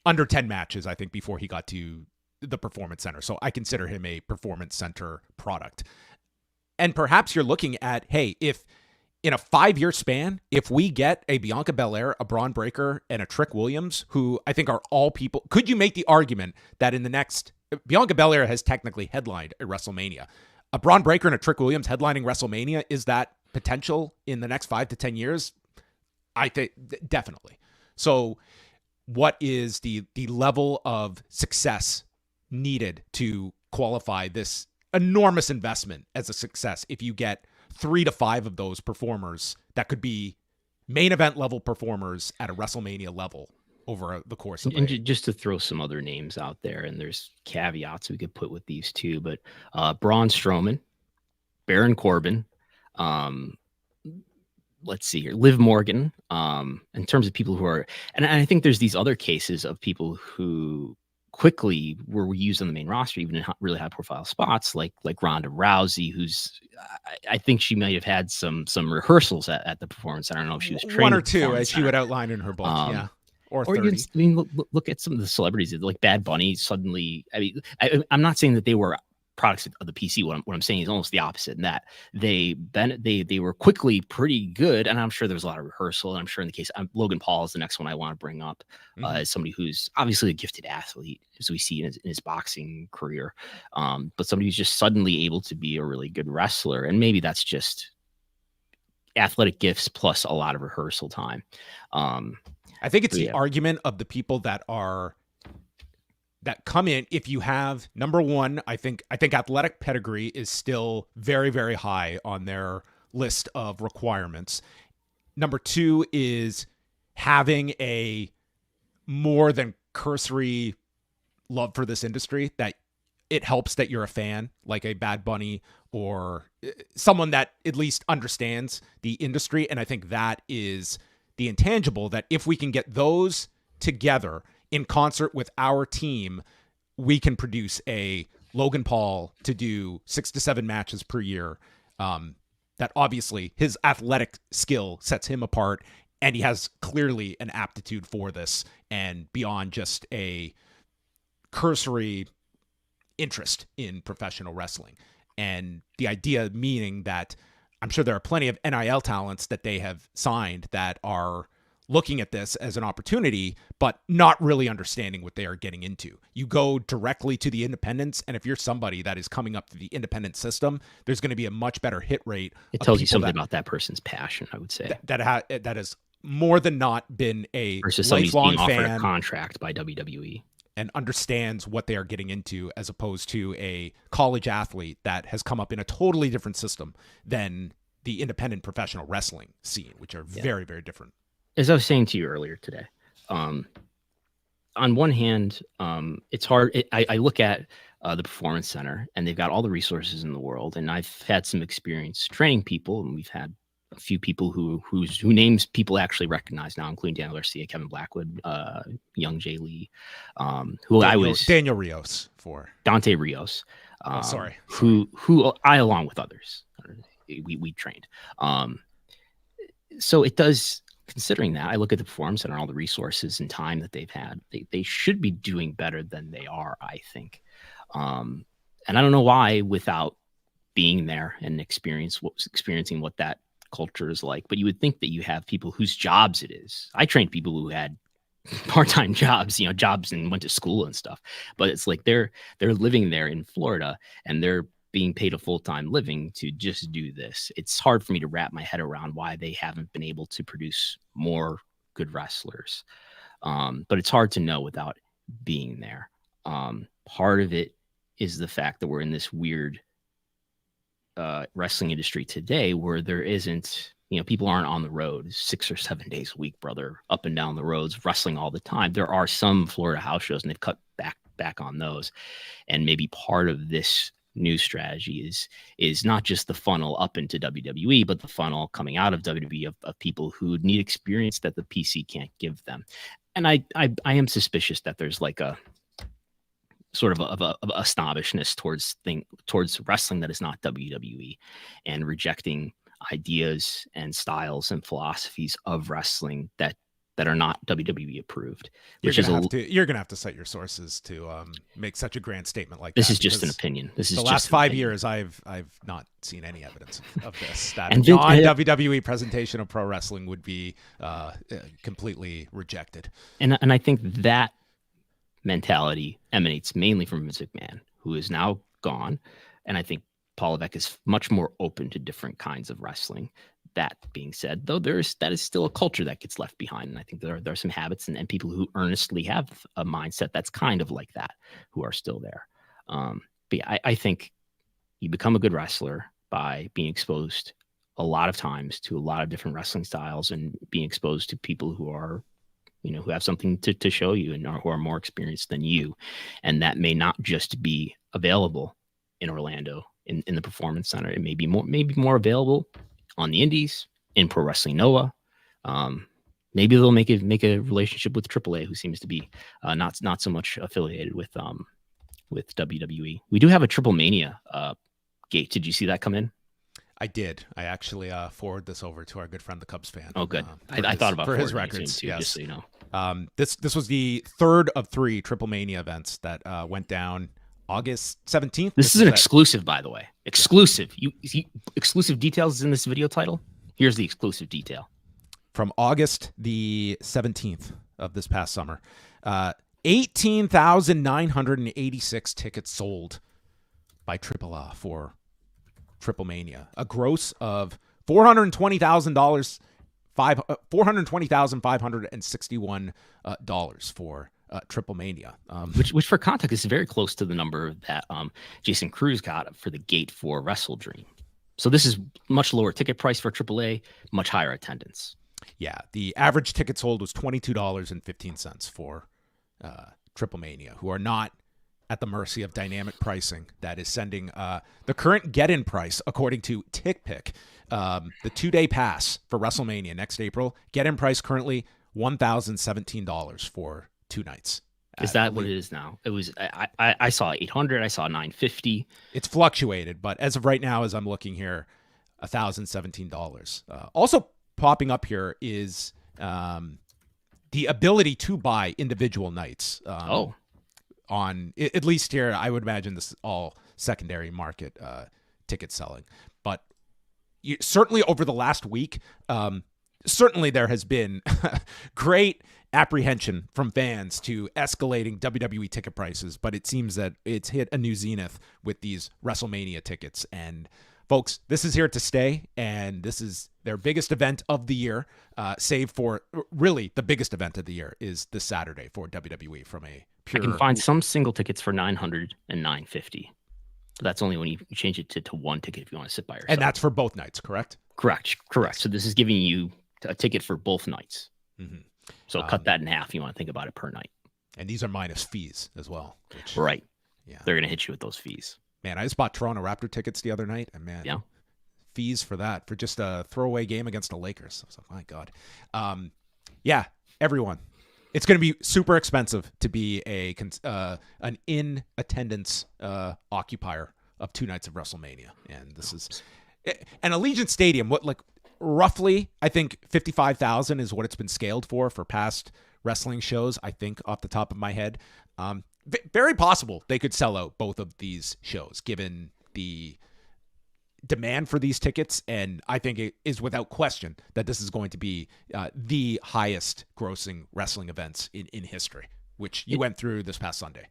under 10 matches, I think, before he got to the Performance Center. So I consider him a Performance Center product. And perhaps you're looking at, hey, if in a 5-year span, if we get a Bianca Belair, a Braun Breaker, and a Trick Williams, who I think are all people, could you make the argument that in the next... Bianca Belair has technically headlined a WrestleMania. A Braun Breaker and a Trick Williams headlining WrestleMania, is that potential in the next 5 to 10 years? I think definitely. So what is the level of success needed to qualify this enormous investment as a success if you get 3 to 5 of those performers that could be main event level performers at a WrestleMania level over the course of and just to throw some other names out there, and there's caveats we could put with these two, but Braun Strowman, Baron Corbin, let's see here, Liv Morgan, in terms of people who are, and I think there's these other cases of people who quickly were used on the main roster, even in really high profile spots, like Ronda Rousey, who's I think she might have had some rehearsals at the performance. I don't know if she was trained one or two, as she would outline in her book, or 30. Even, I mean, look at some of the celebrities like Bad Bunny. Suddenly, I mean, I'm not saying that they were products of the PC. What I'm saying is almost the opposite, in that they were quickly pretty good, and I'm sure there was a lot of rehearsal. And I'm sure in the case Logan Paul is the next one I want to bring up, as somebody who's obviously a gifted athlete, as we see in his boxing career, but somebody who's just suddenly able to be a really good wrestler, and maybe that's just athletic gifts plus a lot of rehearsal time. I think it's the argument of the people that come in. If you have, number one, I think athletic pedigree is still very, very high on their list of requirements. Number two is having a more than cursory love for this industry, that it helps that you're a fan, like a Bad Bunny or someone that at least understands the industry. And I think that is the intangible, that if we can get those together in concert with our team, we can produce a Logan Paul to do 6 to 7 matches per year. That obviously his athletic skill sets him apart, and he has clearly an aptitude for this, and beyond just a cursory interest in professional wrestling. And the idea meaning that I'm sure there are plenty of NIL talents that they have signed that are looking at this as an opportunity, but not really understanding what they are getting into. You go directly to the independents, and if you're somebody that is coming up to the independent system, there's going to be a much better hit rate. It tells you something about that person's passion, I would say. That has more than not been a versus somebody lifelong being offered fan a contract by WWE and understands what they are getting into, as opposed to a college athlete that has come up in a totally different system than the independent professional wrestling scene, which are very, very different. As I was saying to you earlier today, on one hand, it's hard. I look at the Performance Center, and they've got all the resources in the world, and I've had some experience training people, and we've had a few people who names people actually recognize now, including Daniel Garcia, Kevin Blackwood, young Jay Lee, Daniel Rios for Dante Rios. Who I, along with others, we trained. So it does. Considering that, I look at the Performance Center and all the resources and time that they've had, they should be doing better than they are, I think. And I don't know why, without being there and experiencing what that culture is like. But you would think that you have people whose jobs it is. I trained people who had part-time jobs, jobs and went to school and stuff. But it's like they're living there in Florida, and they're being paid a full-time living to just do this. It's hard for me to wrap my head around why they haven't been able to produce more good wrestlers. But it's hard to know without being there. Part of it is the fact that we're in this weird wrestling industry today where there isn't, people aren't on the road 6 or 7 days a week, brother, up and down the roads, wrestling all the time. There are some Florida house shows, and they've cut back on those. And maybe part of this new strategy is not just the funnel up into WWE, but the funnel coming out of WWE of people who need experience that the PC can't give them. And I am suspicious that there's like a sort of a snobbishness towards wrestling that is not WWE, and rejecting ideas and styles and philosophies of wrestling that are not WWE approved. You're gonna have to cite your sources to make such a grand statement like this. That. Is just an opinion. This is the just last 5 years. I've not seen any evidence of this. That and non-WWE presentation of pro wrestling would be completely rejected. And I think that mentality emanates mainly from Vince McMahon, who is now gone, and I think Paul Levesque is much more open to different kinds of wrestling. That being said, though, that is still a culture that gets left behind. And I think there are some habits and people who earnestly have a mindset that's kind of like that, who are still there. But yeah, I think you become a good wrestler by being exposed a lot of times to a lot of different wrestling styles, and being exposed to people who are, who have something to show you, and who are more experienced than you. And that may not just be available in Orlando in the Performance Center. It may be more available on the indies, in Pro Wrestling Noah, maybe they'll make a relationship with AAA, who seems to be not so much affiliated with WWE. We do have a TripleMania gate. Did you see that come in? I did. I actually forwarded this over to our good friend, the Cubs fan. Oh, good. I thought about for his forwarding records. too, yes. just so you know. This was the third of 3 TripleMania events that went down August 17th. This is an exclusive, by the way. Exclusive. You exclusive details in this video title. Here's the exclusive detail. From August the 17th of this past summer, 18,986 tickets sold by AAA for TripleMania, a gross of $420,561 for TripleMania, which for context is very close to the number that Jason Cruz got for the gate for Wrestle Dream. So this is much lower ticket price for AAA, much higher attendance. Yeah, the average ticket sold was $22.15 for TripleMania, who are not at the mercy of dynamic pricing that is sending the current get-in price, according to TickPick, the 2-day pass for WrestleMania next April. Get-in price currently $1,017 for 2 nights. Is that what it is now? It was I saw 800, I saw 950. It's fluctuated, but as of right now, as I'm looking here, $1,017. Also popping up here is the ability to buy individual nights. On at least here, I would imagine this is all secondary market ticket selling. But certainly over the last week, certainly there has been great apprehension from fans to escalating WWE ticket prices. But it seems that it's hit a new zenith with these WrestleMania tickets. And folks, this is here to stay. And this is their biggest event of the year, save for really the biggest event of the year is this Saturday for WWE from a pure. I can find some single tickets for $900 and $950. But that's only when you change it to one ticket if you want to sit by yourself. And that's for both nights, correct? Correct. So this is giving you a ticket for both nights. Mm-hmm. So cut that in half. You want to think about it per night. And these are minus fees as well. Right. Yeah. They're going to hit you with those fees. Man, I just bought Toronto Raptor tickets the other night. And man, fees for that, for just a throwaway game against the Lakers. I was like, my God. Yeah, everyone. It's going to be super expensive to be an in attendance occupier of 2 nights of WrestleMania, and this is an Allegiant Stadium. Roughly, I think 55,000 is what it's been scaled for past wrestling shows. I think off the top of my head, very possible they could sell out both of these shows given the demand for these tickets, and I think it is without question that this is going to be the highest grossing wrestling events in history, which you went through this past Sunday.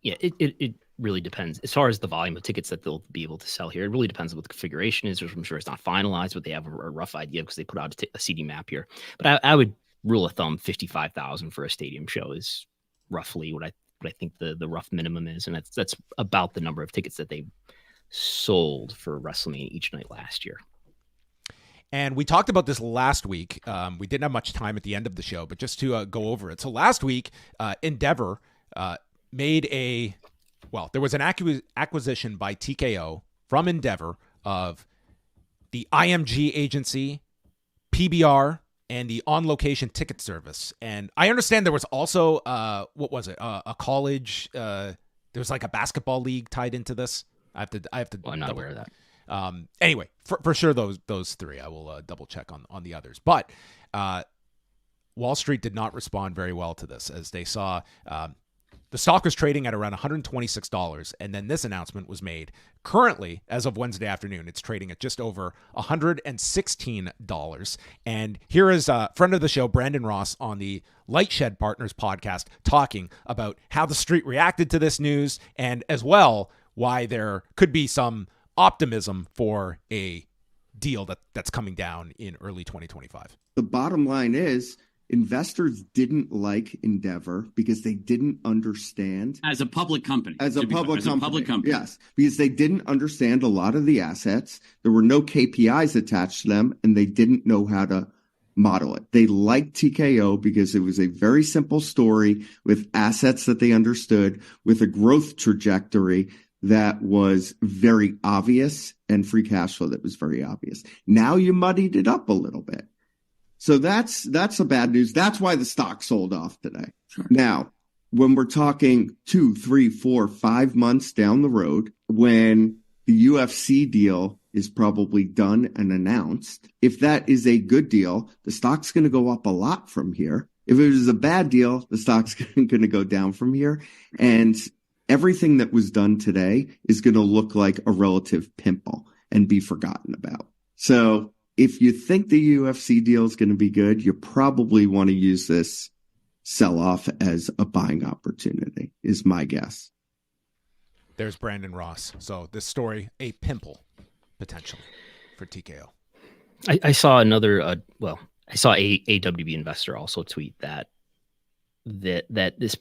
Yeah, it really depends. As far as the volume of tickets that they'll be able to sell here, it really depends on what the configuration is. I'm sure it's not finalized, but they have a rough idea because they put out a seating map here. But I would rule of thumb 55,000 for a stadium show is roughly what I think the rough minimum is, and that's about the number of tickets that they sold for WrestleMania each night last year. And we talked about this last week. We didn't have much time at the end of the show, but just to go over it. So last week, Endeavor made there was an acquisition by TKO from Endeavor of the IMG agency, PBR, and the on-location ticket service. And I understand there was also, a college, there was like a basketball league tied into this. I have to. Well, I'm not aware of that. Anyway, for sure, those 3. I will double check on the others. But Wall Street did not respond very well to this, as they saw the stock was trading at around $126, and then this announcement was made. Currently, as of Wednesday afternoon, it's trading at just over $116. And here is a friend of the show, Brandon Ross, on the Lightshed Partners podcast, talking about how the street reacted to this news, and as well why there could be some optimism for a deal that's coming down in early 2025. The bottom line is investors didn't like Endeavor because they didn't understand. As a public company. As a public company. Yes, because they didn't understand a lot of the assets. There were no KPIs attached to them, and they didn't know how to model it. They liked TKO because it was a very simple story with assets that they understood, with a growth trajectory that was very obvious and free cash flow that was very obvious. Now you muddied it up a little bit. So that's the bad news. That's why the stock sold off today. Now, when we're talking 2, 3, 4, 5 months down the road, when the UFC deal is probably done and announced, if that is a good deal, the stock's going to go up a lot from here. If it was a bad deal, the stock's going to go down from here. And everything that was done today is going to look like a relative pimple and be forgotten about. So if you think the UFC deal is going to be good, you probably want to use this sell-off as a buying opportunity, is my guess. There's Brandon Ross. So this story, a pimple, potentially, for TKO. I saw another, I saw a WB investor also tweet that this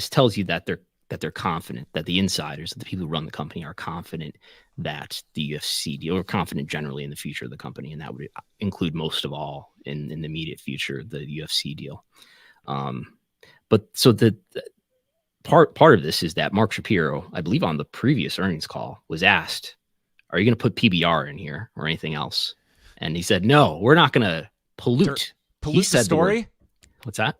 tells you that they're confident, that the insiders, the people who run the company, are confident that the UFC deal, or confident generally in the future of the company, and that would include most of all in the immediate future, the UFC deal. But so the part of this is that Mark Shapiro, I believe on the previous earnings call, was asked, "Are you going to put PBR in here or anything else?" And he said, "No, we're not going to pollute." Pollute the story? What's that?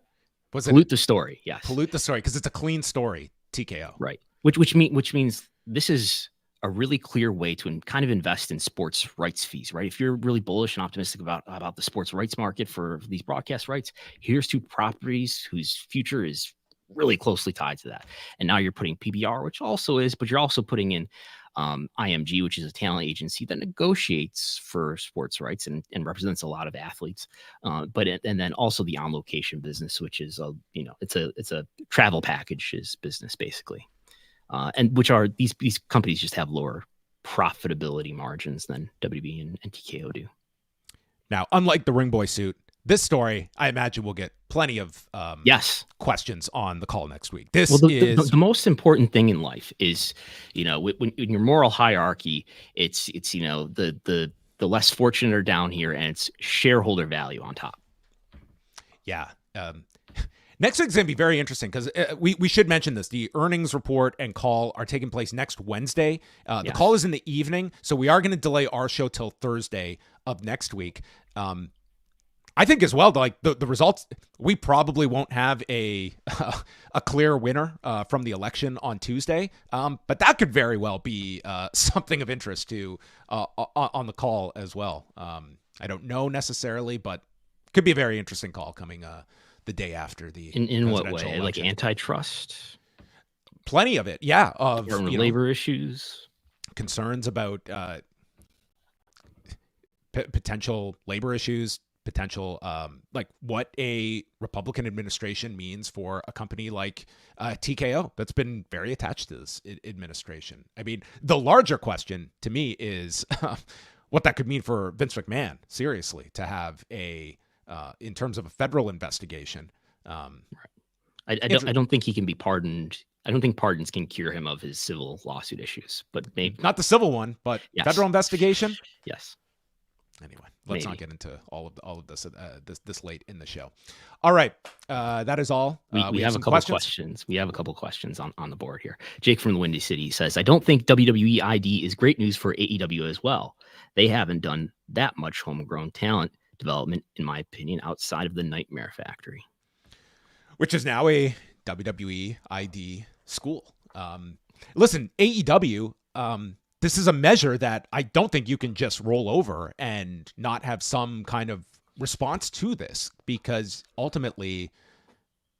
Pollute the story? Yes. Pollute the story because it's a clean story. TKO. Right. Which means this is a really clear way to kind of invest in sports rights fees, right? If you're really bullish and optimistic about the sports rights market for these broadcast rights, here's two properties whose future is really closely tied to that. And now you're putting PBR, which also is, but you're also putting in IMG, which is a talent agency that negotiates for sports rights and represents a lot of athletes. And then also the On Location business, which is it's a travel packages business basically. And which are these companies just have lower profitability margins than WB and TKO do. Now, unlike the Ring Boy suit, this story, I imagine, will get plenty of questions on the call next week. The most important thing in life is, when in your moral hierarchy, it's the less fortunate are down here, and it's shareholder value on top. Yeah. Next week's going to be very interesting because we should mention this. The earnings report and call are taking place next Wednesday. The call is in the evening, so we are going to delay our show till Thursday of next week. I think as well, like the results, we probably won't have a clear winner from the election on Tuesday, but that could very well be something of interest to on the call as well. I don't know necessarily, but could be a very interesting call coming the day after the in what way? Election. Like antitrust? Plenty of it, yeah. Of labor issues, concerns about potential labor issues. Potential, like what a Republican administration means for a company like TKO that's been very attached to this administration. I mean, the larger question to me is what that could mean for Vince McMahon, seriously, to have in terms of a federal investigation. I don't think he can be pardoned. I don't think pardons can cure him of his civil lawsuit issues, but maybe not the civil one, but federal investigation. Yes. Anyway, let's not get into all of this this late in the show. All right, that is all. We have a couple questions. We have a couple questions on the board here. Jake from the Windy City says, "I don't think WWE ID is great news for AEW as well. They haven't done that much homegrown talent development, in my opinion, outside of the Nightmare Factory, which is now a WWE ID school." Listen, AEW. This is a measure that I don't think you can just roll over and not have some kind of response to this, because ultimately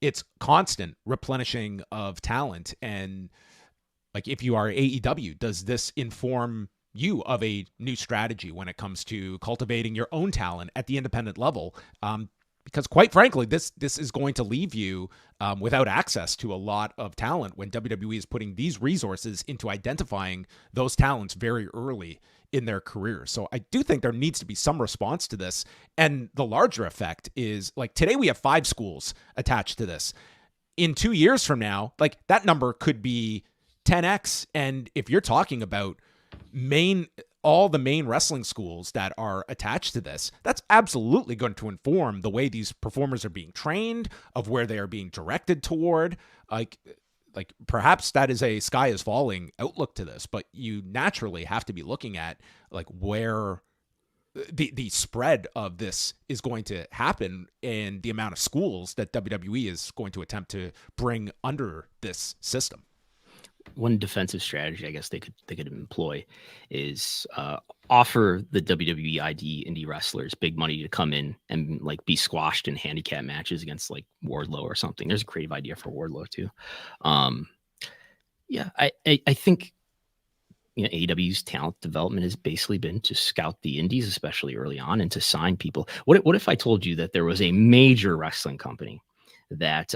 it's constant replenishing of talent. And like, if you are AEW, does this inform you of a new strategy when it comes to cultivating your own talent at the independent level? Because quite frankly, this is going to leave you without access to a lot of talent when WWE is putting these resources into identifying those talents very early in their career. So I do think there needs to be some response to this. And the larger effect is, like, today we have 5 schools attached to this. In 2 years from now, like, that number could be 10x. And if you're talking about all the main wrestling schools that are attached to this, that's absolutely going to inform the way these performers are being trained, of where they are being directed toward. Like perhaps that is a sky is falling outlook to this, but you naturally have to be looking at like where the spread of this is going to happen, and the amount of schools that WWE is going to attempt to bring under this system. One defensive strategy I guess they could employ is offer the WWE ID indie wrestlers big money to come in and like be squashed in handicap matches against like Wardlow or something. There's a creative idea for Wardlow too. I think AEW's talent development has basically been to scout the indies, especially early on, and to sign people. What if I told you that there was a major wrestling company that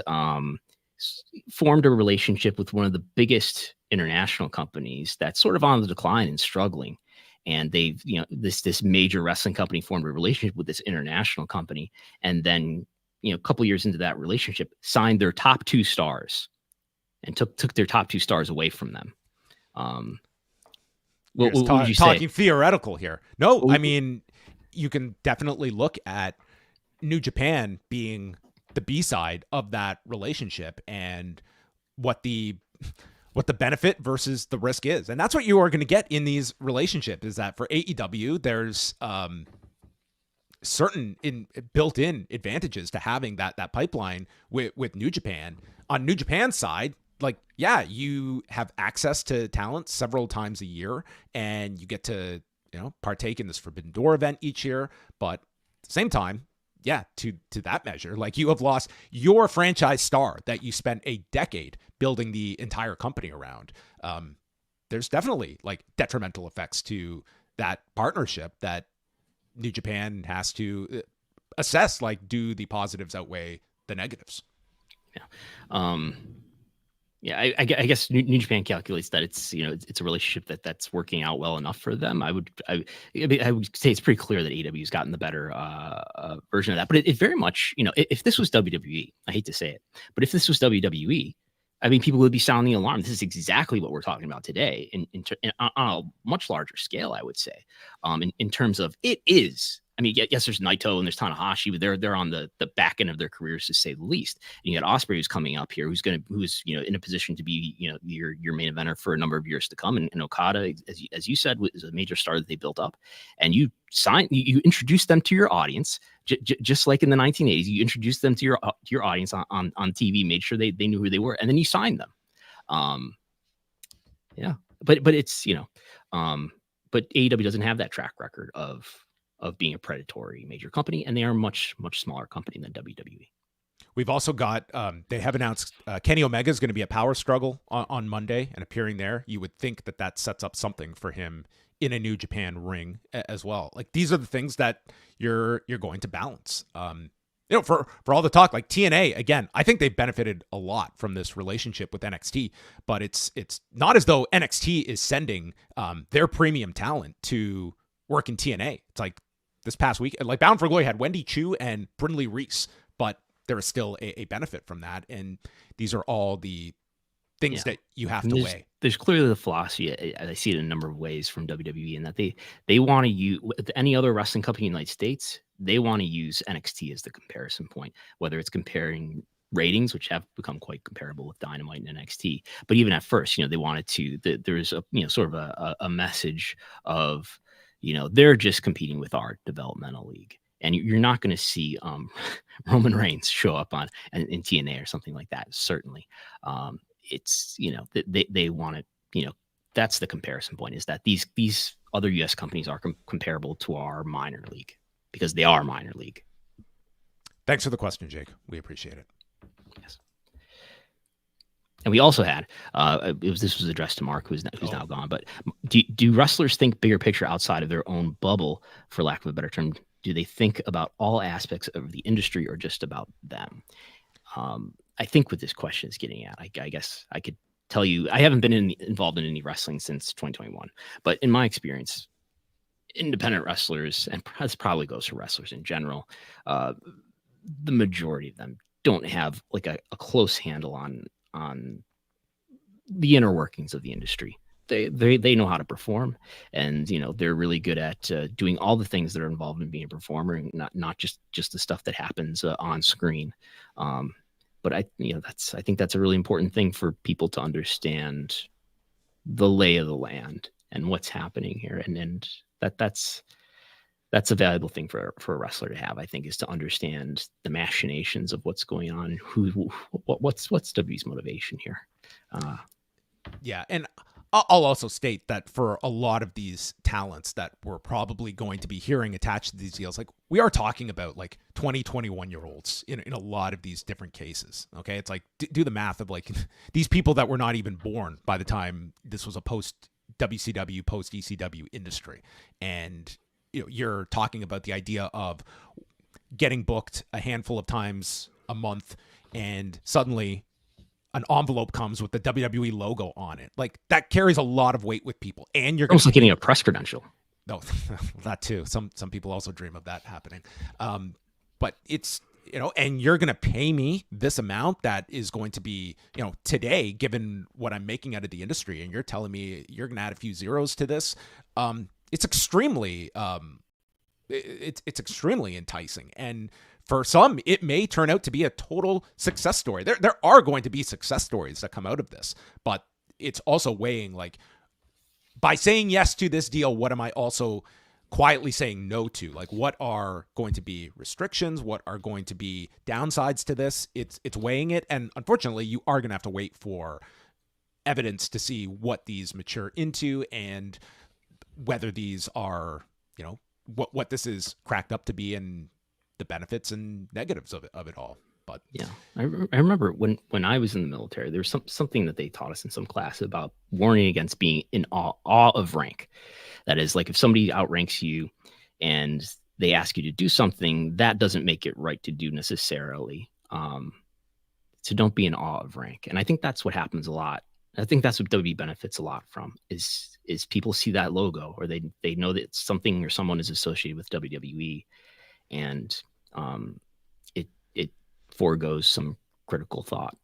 formed a relationship with one of the biggest international companies that's sort of on the decline and struggling, and they've this major wrestling company formed a relationship with this international company, and then a couple years into that relationship signed their top 2 stars and took their top 2 stars away from them. What would you say? Talking theoretical here. No, I mean, you can definitely look at New Japan being the B-side of that relationship and what the benefit versus the risk is. And that's what you are going to get in these relationships, is that for AEW, there's certain built-in advantages to having that pipeline with New Japan. On New Japan's side, like, yeah, you have access to talent several times a year, and you get to, partake in this Forbidden Door event each year. But at the same time, yeah, to that measure, like, you have lost your franchise star that you spent a decade building the entire company around. There's definitely like detrimental effects to that partnership that New Japan has to assess. Like, do the positives outweigh the negatives? Yeah. I guess New Japan calculates that it's a relationship that's working out well enough for them. I would say it's pretty clear that AEW has gotten the better version of that. But it very much, if this was WWE, I hate to say it, but if this was WWE, I mean, people would be sounding the alarm. This is exactly what we're talking about today, on a much larger scale, I would say. In terms of it is. I mean, yes, there's Naito and there's Tanahashi, but they're on the back end of their careers, to say the least. And you got Ospreay, who's coming up here, who's in a position to be your main eventer for a number of years to come. And Okada, as you said, is a major star that they built up. And you introduced them to your audience, just like in the 1980s. You introduced them to your audience on TV, made sure they knew who they were, and then you signed them. But it's but AEW doesn't have that track record of being a predatory major company, and they are a much smaller company than WWE. We've also got, they have announced Kenny Omega is going to be a Power Struggle on Monday and appearing there. You would think that sets up something for him in a New Japan ring as well. Like, these are the things that you're going to balance. For all the talk, like TNA, again, I think they've benefited a lot from this relationship with NXT, but it's not as though NXT is sending their premium talent to work in TNA. It's like, this past week, like, Bound for Glory had Wendy Chu and Brindley Reese, but there is still a benefit from that. And these are all the things that you have to weigh. There's clearly the philosophy. I see it in a number of ways from WWE, in that they want to use, with any other wrestling company in the United States, they want to use NXT as the comparison point, whether it's comparing ratings, which have become quite comparable with Dynamite and NXT. But even at first, they wanted to, there's a, sort of a message of, they're just competing with our developmental league, and you're not going to see Roman Reigns show up in TNA or something like that. Certainly, it's they want to, that's the comparison point, is that these other U.S. companies are comparable to our minor league, because they are minor league. Thanks for the question, Jake. We appreciate it. Yes. And we also had, this was addressed to Mark, who's now gone, but do wrestlers think bigger picture outside of their own bubble, for lack of a better term? Do they think about all aspects of the industry, or just about them? I think what this question is getting at, I guess I could tell you, I haven't been involved in any wrestling since 2021, but in my experience, independent wrestlers, and this probably goes for wrestlers in general, the majority of them don't have like a close handle on the inner workings of the industry. They know how to perform, and they're really good at doing all the things that are involved in being a performer, and not just the stuff that happens on screen. But I think that's a really important thing for people to understand, the lay of the land and what's happening here, and that's That's a valuable thing for a wrestler to have, I think, is to understand the machinations of what's going on. What's WWE's motivation here? Yeah, and I'll also state that for a lot of these talents that we're probably going to be hearing attached to these deals, like we are talking about like 20, 21-year-olds in a lot of these different cases. Okay, it's like do the math of like these people that were not even born by the time this was a post WCW, post ECW industry, and you're talking about the idea of getting booked a handful of times a month, and suddenly an envelope comes with the WWE logo on it. Like that carries a lot of weight with people, and you're almost like getting a press credential. No, that too. Some people also dream of that happening. But it's, and you're going to pay me this amount that is going to be, today, given what I'm making out of the industry, and you're telling me you're going to add a few zeros to this. It's extremely, it's extremely enticing. And for some, it may turn out to be a total success story. There are going to be success stories that come out of this, but it's also weighing like, by saying yes to this deal, what am I also quietly saying no to? Like, what are going to be restrictions? What are going to be downsides to this? It's weighing it. And unfortunately, you are going to have to wait for evidence to see what these mature into and whether these are, what this is cracked up to be and the benefits and negatives of it all. But yeah, I remember when I was in the military, there was something that they taught us in some class about warning against being in awe of rank. That is, like, if somebody outranks you and they ask you to do something, that doesn't make it right to do necessarily. So don't be in awe of rank. And I think that's what happens a lot. I think that's what WWE benefits a lot from is people see that logo, or they know that something or someone is associated with WWE, and it foregoes some critical thought.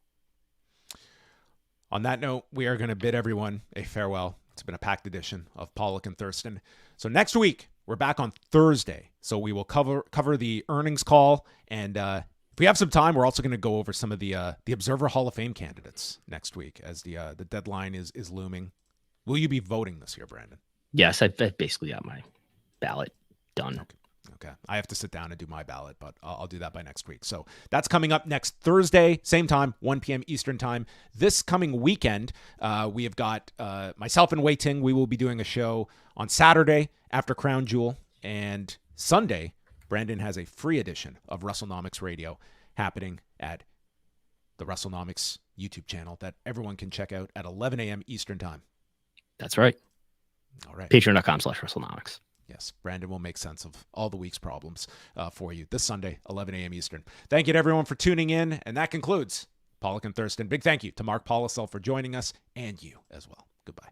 On that note, we are going to bid everyone a farewell. It's been a packed edition of Pollock and Thurston. So next week, we're back on Thursday. So we will cover the earnings call. And if we have some time, we're also going to go over some of the Observer Hall of Fame candidates next week as the deadline is looming. Will you be voting this year, Brandon? Yes, I've basically got my ballot done. Okay. I have to sit down and do my ballot, but I'll do that by next week. So that's coming up next Thursday, same time, 1 p.m. Eastern time. This coming weekend, we have got myself and Wei Ting. We will be doing a show on Saturday after Crown Jewel, and Sunday, Brandon has a free edition of WrestleNomics Radio happening at the WrestleNomics YouTube channel that everyone can check out at 11 a.m. Eastern time. That's right. All right. Patreon.com/WrestleNomics. Yes, Brandon will make sense of all the week's problems for you this Sunday, 11 a.m. Eastern. Thank you to everyone for tuning in, and that concludes Pollock and Thurston. Big thank you to Mark Pollesel for joining us, and you as well. Goodbye.